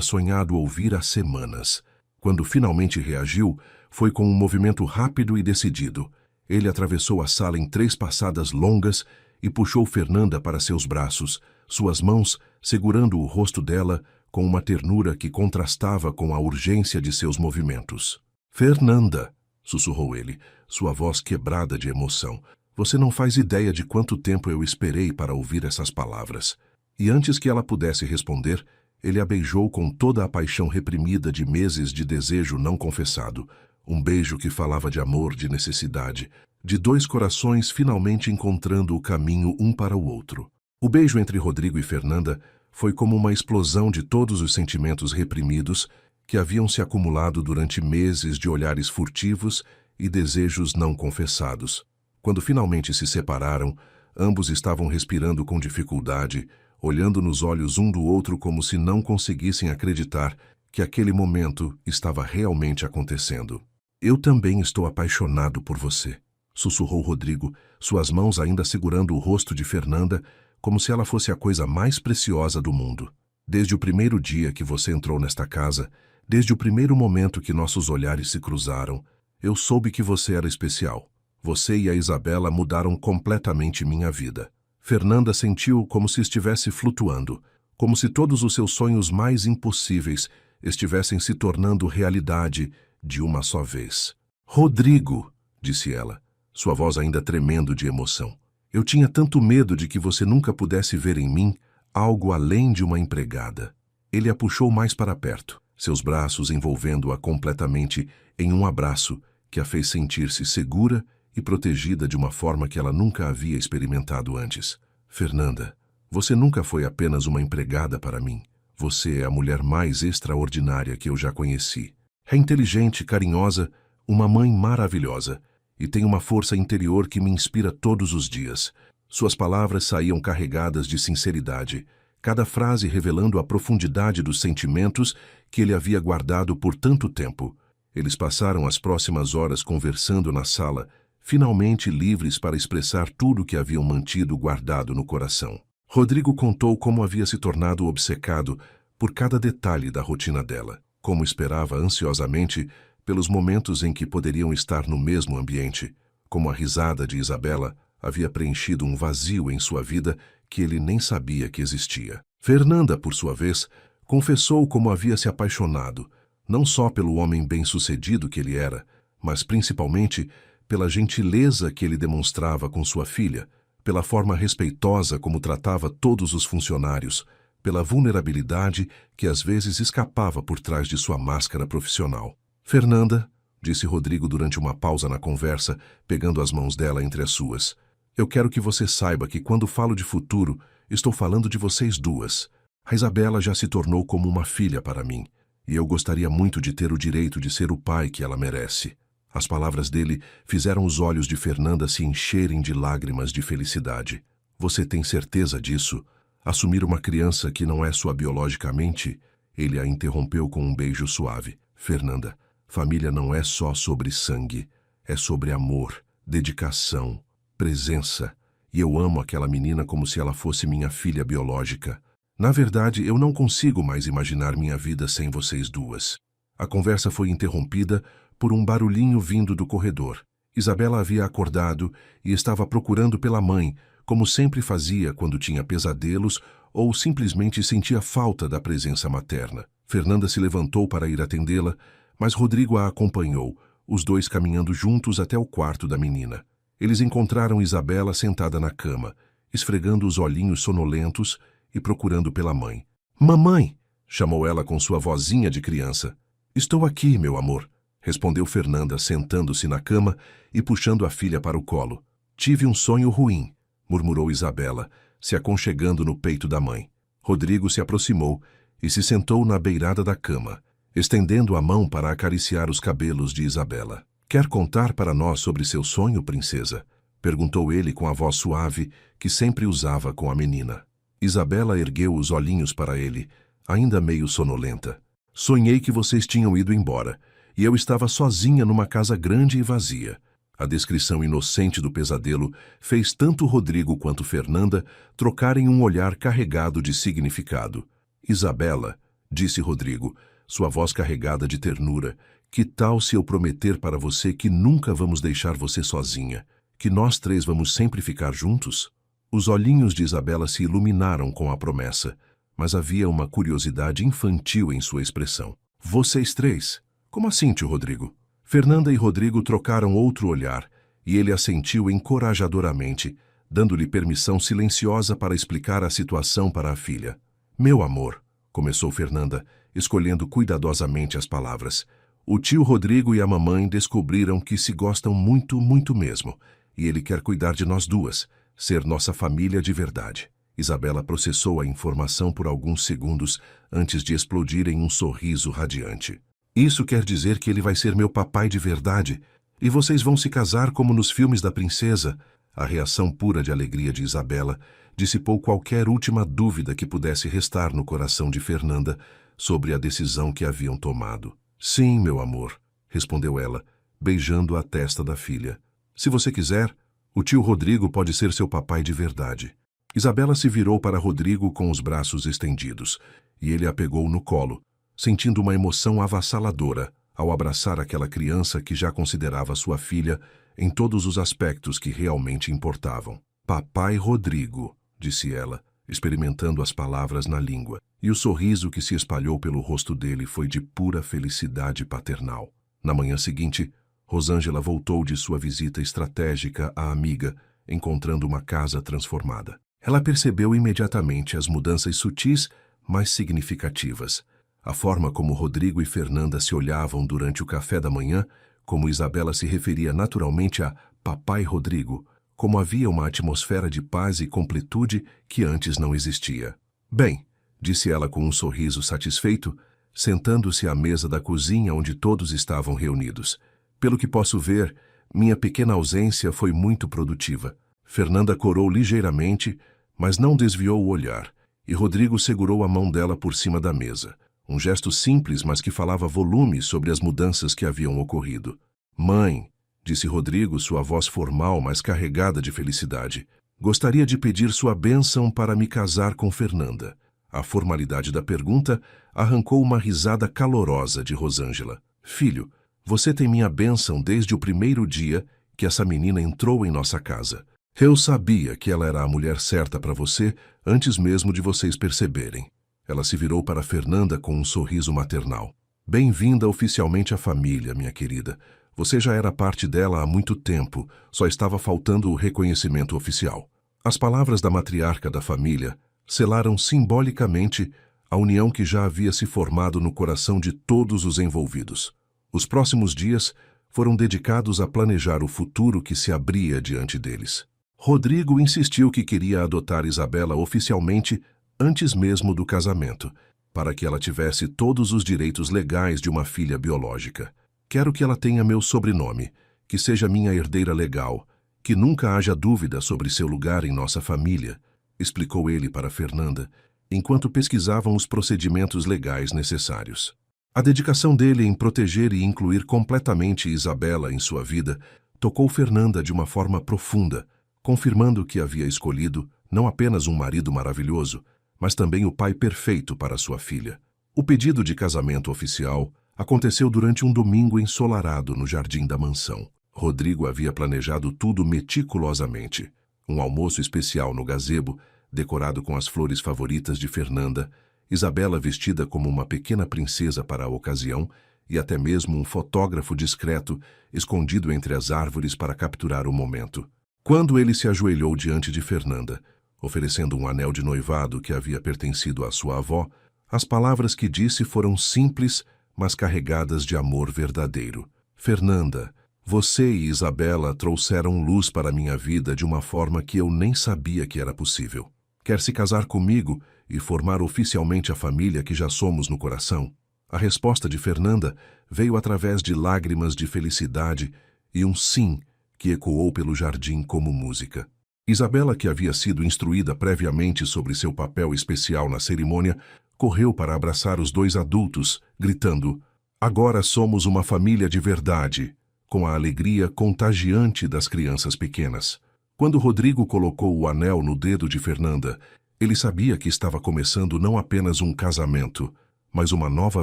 [SPEAKER 1] sonhado ouvir há semanas. Quando finalmente reagiu, foi com um movimento rápido e decidido. Ele atravessou a sala em 3 passadas longas e puxou Fernanda para seus braços, suas mãos segurando o rosto dela com uma ternura que contrastava com a urgência de seus movimentos. "Fernanda", sussurrou ele, sua voz quebrada de emoção, "você não faz ideia de quanto tempo eu esperei para ouvir essas palavras." E antes que ela pudesse responder, Ele a beijou com toda a paixão reprimida de meses de desejo não confessado. Um beijo que falava de amor, de necessidade, de dois corações finalmente encontrando o caminho um para o outro. O beijo entre Rodrigo e Fernanda foi como uma explosão de todos os sentimentos reprimidos que haviam se acumulado durante meses de olhares furtivos e desejos não confessados. Quando finalmente se separaram, ambos estavam respirando com dificuldade, olhando nos olhos um do outro como se não conseguissem acreditar que aquele momento estava realmente acontecendo. Eu também estou apaixonado por você, sussurrou Rodrigo, suas mãos ainda segurando o rosto de Fernanda, como se ela fosse a coisa mais preciosa do mundo. Desde o primeiro dia que você entrou nesta casa, desde o primeiro momento que nossos olhares se cruzaram, eu soube que você era especial. Você e a Isabela mudaram completamente minha vida. Fernanda sentiu como se estivesse flutuando, como se todos os seus sonhos mais impossíveis estivessem se tornando realidade de uma só vez. Rodrigo, disse ela, sua voz ainda tremendo de emoção. Eu tinha tanto medo de que você nunca pudesse ver em mim algo além de uma empregada. Ele a puxou mais para perto, seus braços envolvendo-a completamente em um abraço que a fez sentir-se segura e protegida de uma forma que ela nunca havia experimentado antes. Fernanda, você nunca foi apenas uma empregada para mim. Você é a mulher mais extraordinária que eu já conheci. É inteligente, carinhosa, uma mãe maravilhosa e tem uma força interior que me inspira todos os dias. Suas palavras saíam carregadas de sinceridade, cada frase revelando a profundidade dos sentimentos que ele havia guardado por tanto tempo. Eles passaram as próximas horas conversando na sala, finalmente livres para expressar tudo o que haviam mantido guardado no coração. Rodrigo contou como havia se tornado obcecado por cada detalhe da rotina dela, como esperava ansiosamente pelos momentos em que poderiam estar no mesmo ambiente, como a risada de Isabela havia preenchido um vazio em sua vida que ele nem sabia que existia. Fernanda, por sua vez, confessou como havia se apaixonado, não só pelo homem bem-sucedido que ele era, mas principalmente pela gentileza que ele demonstrava com sua filha, pela forma respeitosa como tratava todos os funcionários, pela vulnerabilidade que às vezes escapava por trás de sua máscara profissional. Fernanda, disse Rodrigo durante uma pausa na conversa, pegando as mãos dela entre as suas, eu quero que você saiba que quando falo de futuro, estou falando de vocês duas. A Isabela já se tornou como uma filha para mim, e eu gostaria muito de ter o direito de ser o pai que ela merece. As palavras dele fizeram os olhos de Fernanda se encherem de lágrimas de felicidade. Você tem certeza disso? Assumir uma criança que não é sua biologicamente? Ele a interrompeu com um beijo suave. Fernanda, família não é só sobre sangue. É sobre amor, dedicação, presença. E eu amo aquela menina como se ela fosse minha filha biológica. Na verdade, eu não consigo mais imaginar minha vida sem vocês duas. A conversa foi interrompida por um barulhinho vindo do corredor. Isabela havia acordado e estava procurando pela mãe, como sempre fazia quando tinha pesadelos ou simplesmente sentia falta da presença materna. Fernanda se levantou para ir atendê-la, mas Rodrigo a acompanhou, os dois caminhando juntos até o quarto da menina. Eles encontraram Isabela sentada na cama, esfregando os olhinhos sonolentos e procurando pela mãe. "Mamãe!" chamou ela com sua vozinha de criança. "Estou aqui, meu amor", respondeu Fernanda, sentando-se na cama e puxando a filha para o colo. "Tive um sonho ruim", murmurou Isabela, se aconchegando no peito da mãe. Rodrigo se aproximou e se sentou na beirada da cama, estendendo a mão para acariciar os cabelos de Isabela. "Quer contar para nós sobre seu sonho, princesa?", perguntou ele com a voz suave que sempre usava com a menina. Isabela ergueu os olhinhos para ele, ainda meio sonolenta. "Sonhei que vocês tinham ido embora, e eu estava sozinha numa casa grande e vazia." A descrição inocente do pesadelo fez tanto Rodrigo quanto Fernanda trocarem um olhar carregado de significado. "Isabela", disse Rodrigo, sua voz carregada de ternura, "que tal se eu prometer para você que nunca vamos deixar você sozinha, que nós três vamos sempre ficar juntos?" Os olhinhos de Isabela se iluminaram com a promessa, mas havia uma curiosidade infantil em sua expressão. "Vocês três? Como assim, tio Rodrigo?" Fernanda e Rodrigo trocaram outro olhar, e ele assentiu encorajadoramente, dando-lhe permissão silenciosa para explicar a situação para a filha. "Meu amor, começou Fernanda, escolhendo cuidadosamente as palavras. O tio Rodrigo e a mamãe descobriram que se gostam muito, muito mesmo, e ele quer cuidar de nós duas, ser nossa família de verdade. Isabela processou a informação por alguns segundos antes de explodir em um sorriso radiante. Isso quer dizer que ele vai ser meu papai de verdade, e vocês vão se casar como nos filmes da princesa? A reação pura de alegria de Isabela dissipou qualquer última dúvida que pudesse restar no coração de Fernanda sobre a decisão que haviam tomado. Sim, meu amor, respondeu ela, beijando a testa da filha. Se você quiser, o tio Rodrigo pode ser seu papai de verdade. Isabela se virou para Rodrigo com os braços estendidos, e ele a pegou no colo, sentindo uma emoção avassaladora ao abraçar aquela criança que já considerava sua filha em todos os aspectos que realmente importavam. Papai Rodrigo, disse ela, experimentando as palavras na língua, e o sorriso que se espalhou pelo rosto dele foi de pura felicidade paternal. Na manhã seguinte, Rosângela voltou de sua visita estratégica à amiga, encontrando uma casa transformada. Ela percebeu imediatamente as mudanças sutis, mas significativas. A forma como Rodrigo e Fernanda se olhavam durante o café da manhã, como Isabela se referia naturalmente a Papai Rodrigo, como havia uma atmosfera de paz e completude que antes não existia. Bem, disse ela com um sorriso satisfeito, sentando-se à mesa da cozinha onde todos estavam reunidos. Pelo que posso ver, minha pequena ausência foi muito produtiva. Fernanda corou ligeiramente, mas não desviou o olhar, e Rodrigo segurou a mão dela por cima da mesa. Um gesto simples, mas que falava volumes sobre as mudanças que haviam ocorrido. Mãe, disse Rodrigo, sua voz formal, mas carregada de felicidade, gostaria de pedir sua bênção para me casar com Fernanda. A formalidade da pergunta arrancou uma risada calorosa de Rosângela. Filho, você tem minha bênção desde o primeiro dia que essa menina entrou em nossa casa. Eu sabia que ela era a mulher certa para você antes mesmo de vocês perceberem. Ela se virou para Fernanda com um sorriso maternal. Bem-vinda oficialmente à família, minha querida. Você já era parte dela há muito tempo, só estava faltando o reconhecimento oficial. As palavras da matriarca da família selaram simbolicamente a união que já havia se formado no coração de todos os envolvidos. Os próximos dias foram dedicados a planejar o futuro que se abria diante deles. Rodrigo insistiu que queria adotar Isabela oficialmente antes mesmo do casamento, para que ela tivesse todos os direitos legais de uma filha biológica. Quero que ela tenha meu sobrenome, que seja minha herdeira legal, que nunca haja dúvida sobre seu lugar em nossa família, explicou ele para Fernanda, enquanto pesquisavam os procedimentos legais necessários. A dedicação dele em proteger e incluir completamente Isabela em sua vida tocou Fernanda de uma forma profunda, confirmando que havia escolhido não apenas um marido maravilhoso, mas também o pai perfeito para sua filha. O pedido de casamento oficial aconteceu durante um domingo ensolarado no jardim da mansão. Rodrigo havia planejado tudo meticulosamente. Um almoço especial no gazebo, decorado com as flores favoritas de Fernanda, Isabela vestida como uma pequena princesa para a ocasião e até mesmo um fotógrafo discreto escondido entre as árvores para capturar o momento. Quando ele se ajoelhou diante de Fernanda, oferecendo um anel de noivado que havia pertencido à sua avó, as palavras que disse foram simples, mas carregadas de amor verdadeiro. Fernanda, você e Isabela trouxeram luz para minha vida de uma forma que eu nem sabia que era possível. Quer se casar comigo e formar oficialmente a família que já somos no coração? A resposta de Fernanda veio através de lágrimas de felicidade e um sim que ecoou pelo jardim como música. Isabela, que havia sido instruída previamente sobre seu papel especial na cerimônia, correu para abraçar os dois adultos, gritando: "Agora somos uma família de verdade", com a alegria contagiante das crianças pequenas. Quando Rodrigo colocou o anel no dedo de Fernanda, ele sabia que estava começando não apenas um casamento, mas uma nova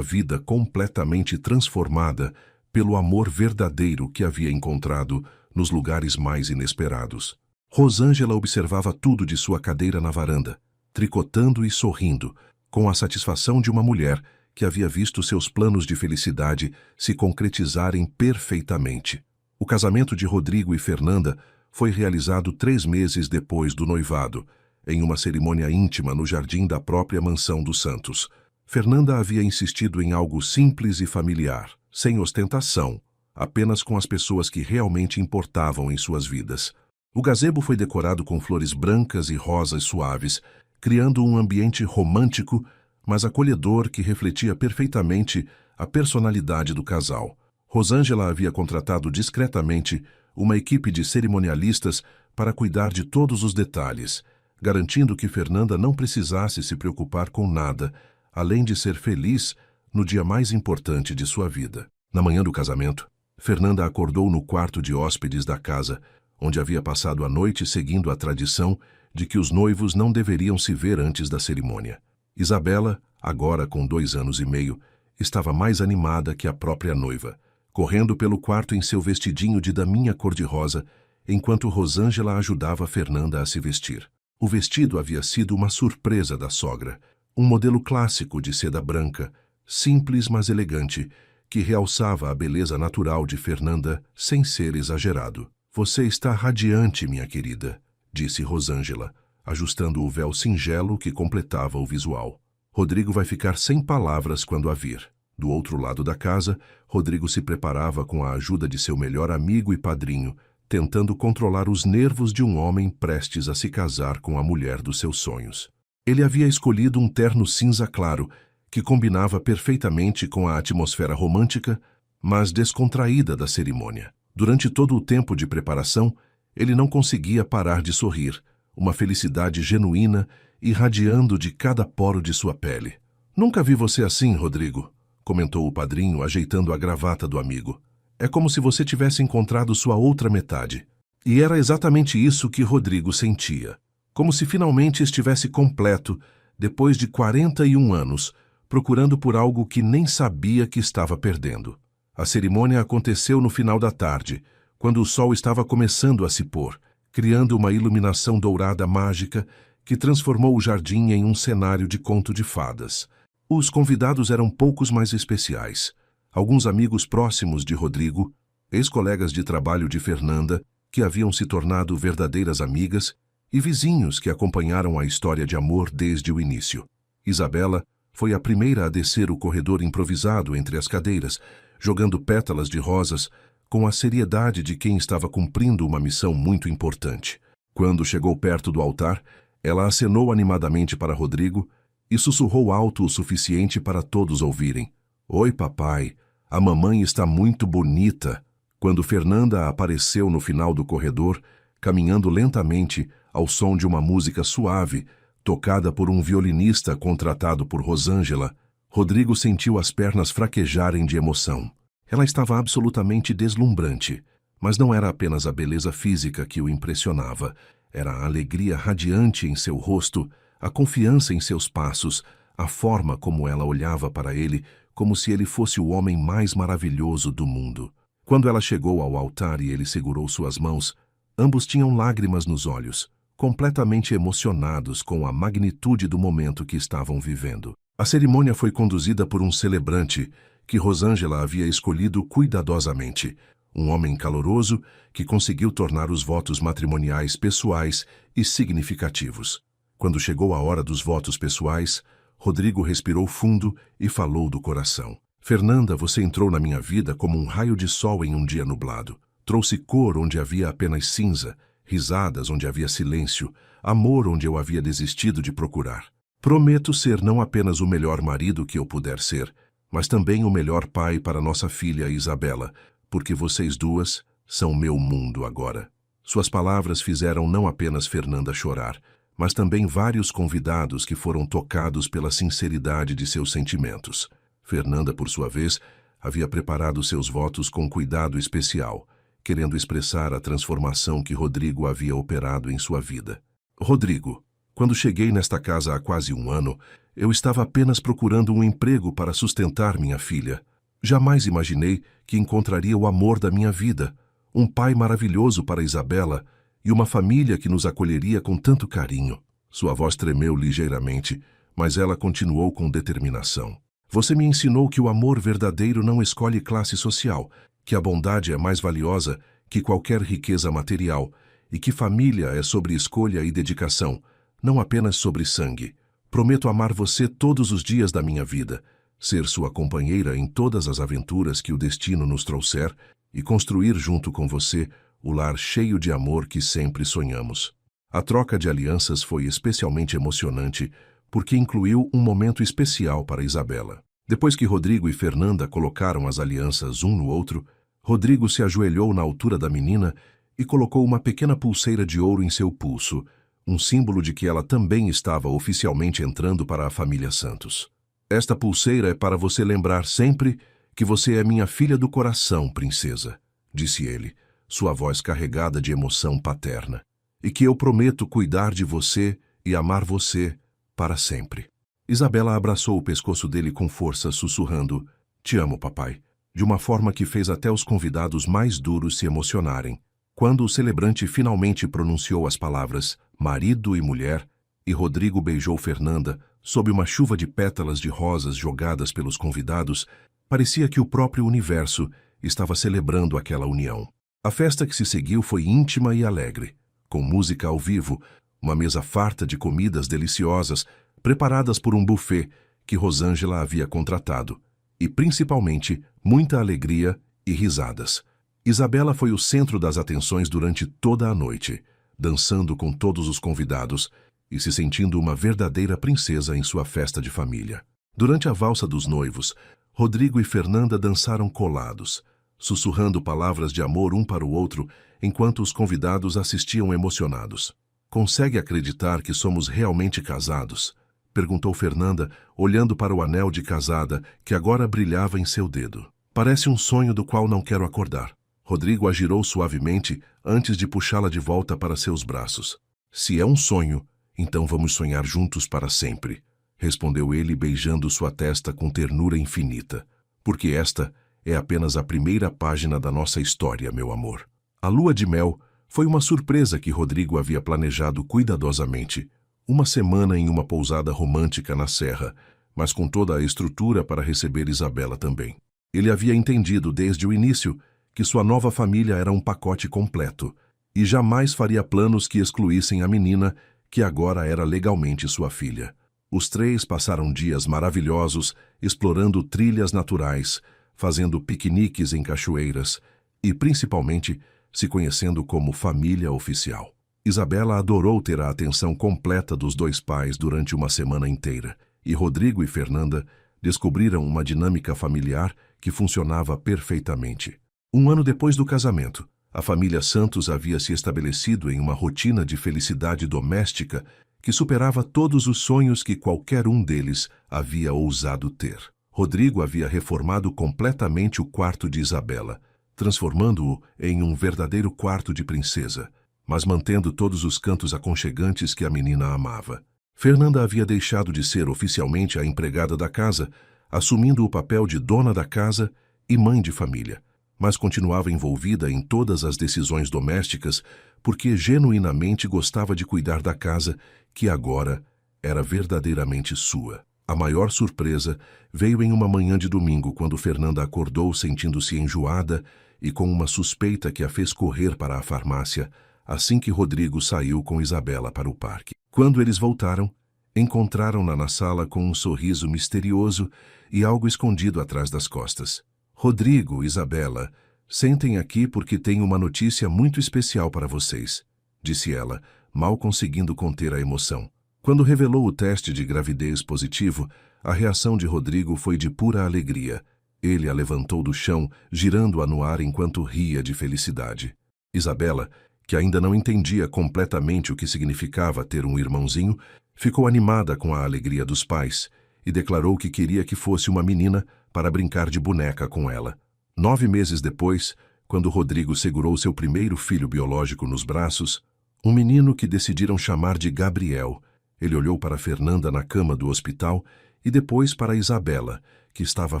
[SPEAKER 1] vida completamente transformada pelo amor verdadeiro que havia encontrado nos lugares mais inesperados. Rosângela observava tudo de sua cadeira na varanda, tricotando e sorrindo, com a satisfação de uma mulher que havia visto seus planos de felicidade se concretizarem perfeitamente. O casamento de Rodrigo e Fernanda foi realizado 3 meses depois do noivado, em uma cerimônia íntima no jardim da própria mansão dos Santos. Fernanda havia insistido em algo simples e familiar, sem ostentação, apenas com as pessoas que realmente importavam em suas vidas. O gazebo foi decorado com flores brancas e rosas suaves, criando um ambiente romântico, mas acolhedor que refletia perfeitamente a personalidade do casal. Rosângela havia contratado discretamente uma equipe de cerimonialistas para cuidar de todos os detalhes, garantindo que Fernanda não precisasse se preocupar com nada, além de ser feliz no dia mais importante de sua vida. Na manhã do casamento, Fernanda acordou no quarto de hóspedes da casa, onde havia passado a noite seguindo a tradição de que os noivos não deveriam se ver antes da cerimônia. Isabela, agora com 2 anos e meio, estava mais animada que a própria noiva, correndo pelo quarto em seu vestidinho de daminha cor-de-rosa, enquanto Rosângela ajudava Fernanda a se vestir. O vestido havia sido uma surpresa da sogra, um modelo clássico de seda branca, simples mas elegante, que realçava a beleza natural de Fernanda sem ser exagerado. "Você está radiante, minha querida", disse Rosângela, ajustando o véu singelo que completava o visual. "Rodrigo vai ficar sem palavras quando a vir." Do outro lado da casa, Rodrigo se preparava com a ajuda de seu melhor amigo e padrinho, tentando controlar os nervos de um homem prestes a se casar com a mulher dos seus sonhos. Ele havia escolhido um terno cinza claro, que combinava perfeitamente com a atmosfera romântica, mas descontraída da cerimônia. Durante todo o tempo de preparação, ele não conseguia parar de sorrir, uma felicidade genuína irradiando de cada poro de sua pele. "Nunca vi você assim, Rodrigo", comentou o padrinho, ajeitando a gravata do amigo. "É como se você tivesse encontrado sua outra metade." E era exatamente isso que Rodrigo sentia. Como se finalmente estivesse completo, depois de 41 anos, procurando por algo que nem sabia que estava perdendo. A cerimônia aconteceu no final da tarde, quando o sol estava começando a se pôr, criando uma iluminação dourada mágica que transformou o jardim em um cenário de conto de fadas. Os convidados eram poucos mais especiais. Alguns amigos próximos de Rodrigo, ex-colegas de trabalho de Fernanda, que haviam se tornado verdadeiras amigas, e vizinhos que acompanharam a história de amor desde o início. Isabela foi a primeira a descer o corredor improvisado entre as cadeiras, jogando pétalas de rosas, com a seriedade de quem estava cumprindo uma missão muito importante. Quando chegou perto do altar, ela acenou animadamente para Rodrigo e sussurrou alto o suficiente para todos ouvirem. "Oi, papai, a mamãe está muito bonita." Quando Fernanda apareceu no final do corredor, caminhando lentamente ao som de uma música suave, tocada por um violinista contratado por Rosângela, Rodrigo sentiu as pernas fraquejarem de emoção. Ela estava absolutamente deslumbrante, mas não era apenas a beleza física que o impressionava, era a alegria radiante em seu rosto, a confiança em seus passos, a forma como ela olhava para ele, como se ele fosse o homem mais maravilhoso do mundo. Quando ela chegou ao altar e ele segurou suas mãos, ambos tinham lágrimas nos olhos, completamente emocionados com a magnitude do momento que estavam vivendo. A cerimônia foi conduzida por um celebrante que Rosângela havia escolhido cuidadosamente, um homem caloroso que conseguiu tornar os votos matrimoniais pessoais e significativos. Quando chegou a hora dos votos pessoais, Rodrigo respirou fundo e falou do coração. "Fernanda, você entrou na minha vida como um raio de sol em um dia nublado. Trouxe cor onde havia apenas cinza, risadas onde havia silêncio, amor onde eu havia desistido de procurar. Prometo ser não apenas o melhor marido que eu puder ser, mas também o melhor pai para nossa filha Isabela, porque vocês duas são meu mundo agora." Suas palavras fizeram não apenas Fernanda chorar, mas também vários convidados que foram tocados pela sinceridade de seus sentimentos. Fernanda, por sua vez, havia preparado seus votos com cuidado especial, querendo expressar a transformação que Rodrigo havia operado em sua vida. "Rodrigo, quando cheguei nesta casa há quase 1 ano, eu estava apenas procurando um emprego para sustentar minha filha. Jamais imaginei que encontraria o amor da minha vida, um pai maravilhoso para Isabela e uma família que nos acolheria com tanto carinho." Sua voz tremeu ligeiramente, mas ela continuou com determinação. "Você me ensinou que o amor verdadeiro não escolhe classe social, que a bondade é mais valiosa que qualquer riqueza material e que família é sobre escolha e dedicação, não apenas sobre sangue. Prometo amar você todos os dias da minha vida, ser sua companheira em todas as aventuras que o destino nos trouxer e construir junto com você o lar cheio de amor que sempre sonhamos. A troca de alianças foi especialmente emocionante porque incluiu um momento especial para Isabela. Depois que Rodrigo e Fernanda colocaram as alianças um no outro, Rodrigo se ajoelhou na altura da menina e colocou uma pequena pulseira de ouro em seu pulso, um símbolo de que ela também estava oficialmente entrando para a família Santos. Esta pulseira é para você lembrar sempre que você é minha filha do coração, princesa, disse ele, sua voz carregada de emoção paterna, e que eu prometo cuidar de você e amar você para sempre. Isabela abraçou o pescoço dele com força, sussurrando, "Te amo, papai", de uma forma que fez até os convidados mais duros se emocionarem. Quando o celebrante finalmente pronunciou as palavras marido e mulher, e Rodrigo beijou Fernanda sob uma chuva de pétalas de rosas jogadas pelos convidados, parecia que o próprio universo estava celebrando aquela união. A festa que se seguiu foi íntima e alegre, com música ao vivo, uma mesa farta de comidas deliciosas, preparadas por um buffet que Rosângela havia contratado, e principalmente muita alegria e risadas. Isabela foi o centro das atenções durante toda a noite, dançando com todos os convidados e se sentindo uma verdadeira princesa em sua festa de família. Durante a valsa dos noivos, Rodrigo e Fernanda dançaram colados, sussurrando palavras de amor um para o outro enquanto os convidados assistiam emocionados. "Consegue acreditar que somos realmente casados?", perguntou Fernanda, olhando para o anel de casada que agora brilhava em seu dedo. "Parece um sonho do qual não quero acordar." Rodrigo a girou suavemente antes de puxá-la de volta para seus braços. "Se é um sonho, então vamos sonhar juntos para sempre", respondeu ele beijando sua testa com ternura infinita. "Porque esta é apenas a primeira página da nossa história, meu amor." A lua de mel foi uma surpresa que Rodrigo havia planejado cuidadosamente. Uma semana em uma pousada romântica na serra, mas com toda a estrutura para receber Isabela também. Ele havia entendido desde o início que sua nova família era um pacote completo, e jamais faria planos que excluíssem a menina, que agora era legalmente sua filha. Os três passaram dias maravilhosos, explorando trilhas naturais, fazendo piqueniques em cachoeiras e, principalmente, se conhecendo como família oficial. Isabela adorou ter a atenção completa dos dois pais durante uma semana inteira, e Rodrigo e Fernanda descobriram uma dinâmica familiar que funcionava perfeitamente. Um ano depois do casamento, a família Santos havia se estabelecido em uma rotina de felicidade doméstica que superava todos os sonhos que qualquer um deles havia ousado ter. Rodrigo havia reformado completamente o quarto de Isabela, transformando-o em um verdadeiro quarto de princesa, mas mantendo todos os cantos aconchegantes que a menina amava. Fernanda havia deixado de ser oficialmente a empregada da casa, assumindo o papel de dona da casa e mãe de família, mas continuava envolvida em todas as decisões domésticas porque genuinamente gostava de cuidar da casa, que agora era verdadeiramente sua. A maior surpresa veio em uma manhã de domingo, quando Fernanda acordou sentindo-se enjoada e com uma suspeita que a fez correr para a farmácia, assim que Rodrigo saiu com Isabela para o parque. Quando eles voltaram, encontraram-na na sala com um sorriso misterioso e algo escondido atrás das costas. "Rodrigo, Isabela, sentem aqui porque tenho uma notícia muito especial para vocês", disse ela, mal conseguindo conter a emoção. Quando revelou o teste de gravidez positivo, a reação de Rodrigo foi de pura alegria. Ele a levantou do chão, girando-a no ar enquanto ria de felicidade. Isabela, que ainda não entendia completamente o que significava ter um irmãozinho, ficou animada com a alegria dos pais e declarou que queria que fosse uma menina para brincar de boneca com ela. 9 meses depois, quando Rodrigo segurou seu primeiro filho biológico nos braços, um menino que decidiram chamar de Gabriel, ele olhou para Fernanda na cama do hospital e depois para Isabela, que estava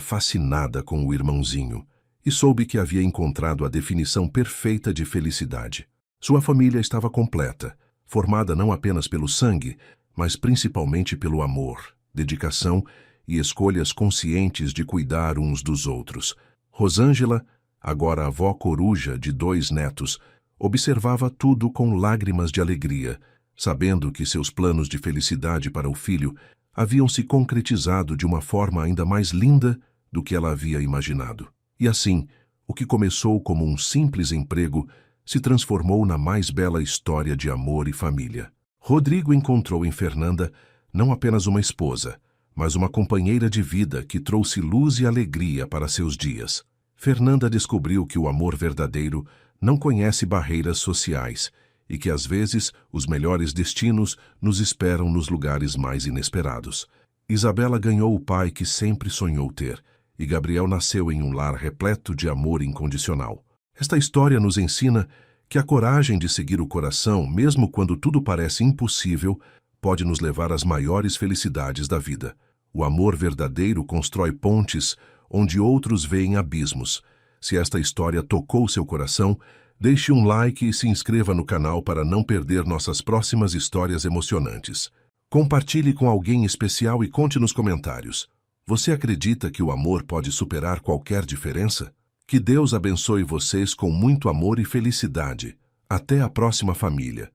[SPEAKER 1] fascinada com o irmãozinho, e soube que havia encontrado a definição perfeita de felicidade. Sua família estava completa, formada não apenas pelo sangue, mas principalmente pelo amor, dedicação e escolhas conscientes de cuidar uns dos outros. Rosângela, agora avó coruja de 2 netos, observava tudo com lágrimas de alegria, sabendo que seus planos de felicidade para o filho haviam se concretizado de uma forma ainda mais linda do que ela havia imaginado. E assim, o que começou como um simples emprego se transformou na mais bela história de amor e família. Rodrigo encontrou em Fernanda não apenas uma esposa, mas uma companheira de vida que trouxe luz e alegria para seus dias. Fernanda descobriu que o amor verdadeiro não conhece barreiras sociais e que, às vezes, os melhores destinos nos esperam nos lugares mais inesperados. Isabela ganhou o pai que sempre sonhou ter, e Gabriel nasceu em um lar repleto de amor incondicional. Esta história nos ensina que a coragem de seguir o coração, mesmo quando tudo parece impossível, pode nos levar às maiores felicidades da vida. O amor verdadeiro constrói pontes onde outros veem abismos. Se esta história tocou seu coração, deixe um like e se inscreva no canal para não perder nossas próximas histórias emocionantes. Compartilhe com alguém especial e conte nos comentários. Você acredita que o amor pode superar qualquer diferença? Que Deus abençoe vocês com muito amor e felicidade. Até a próxima, família.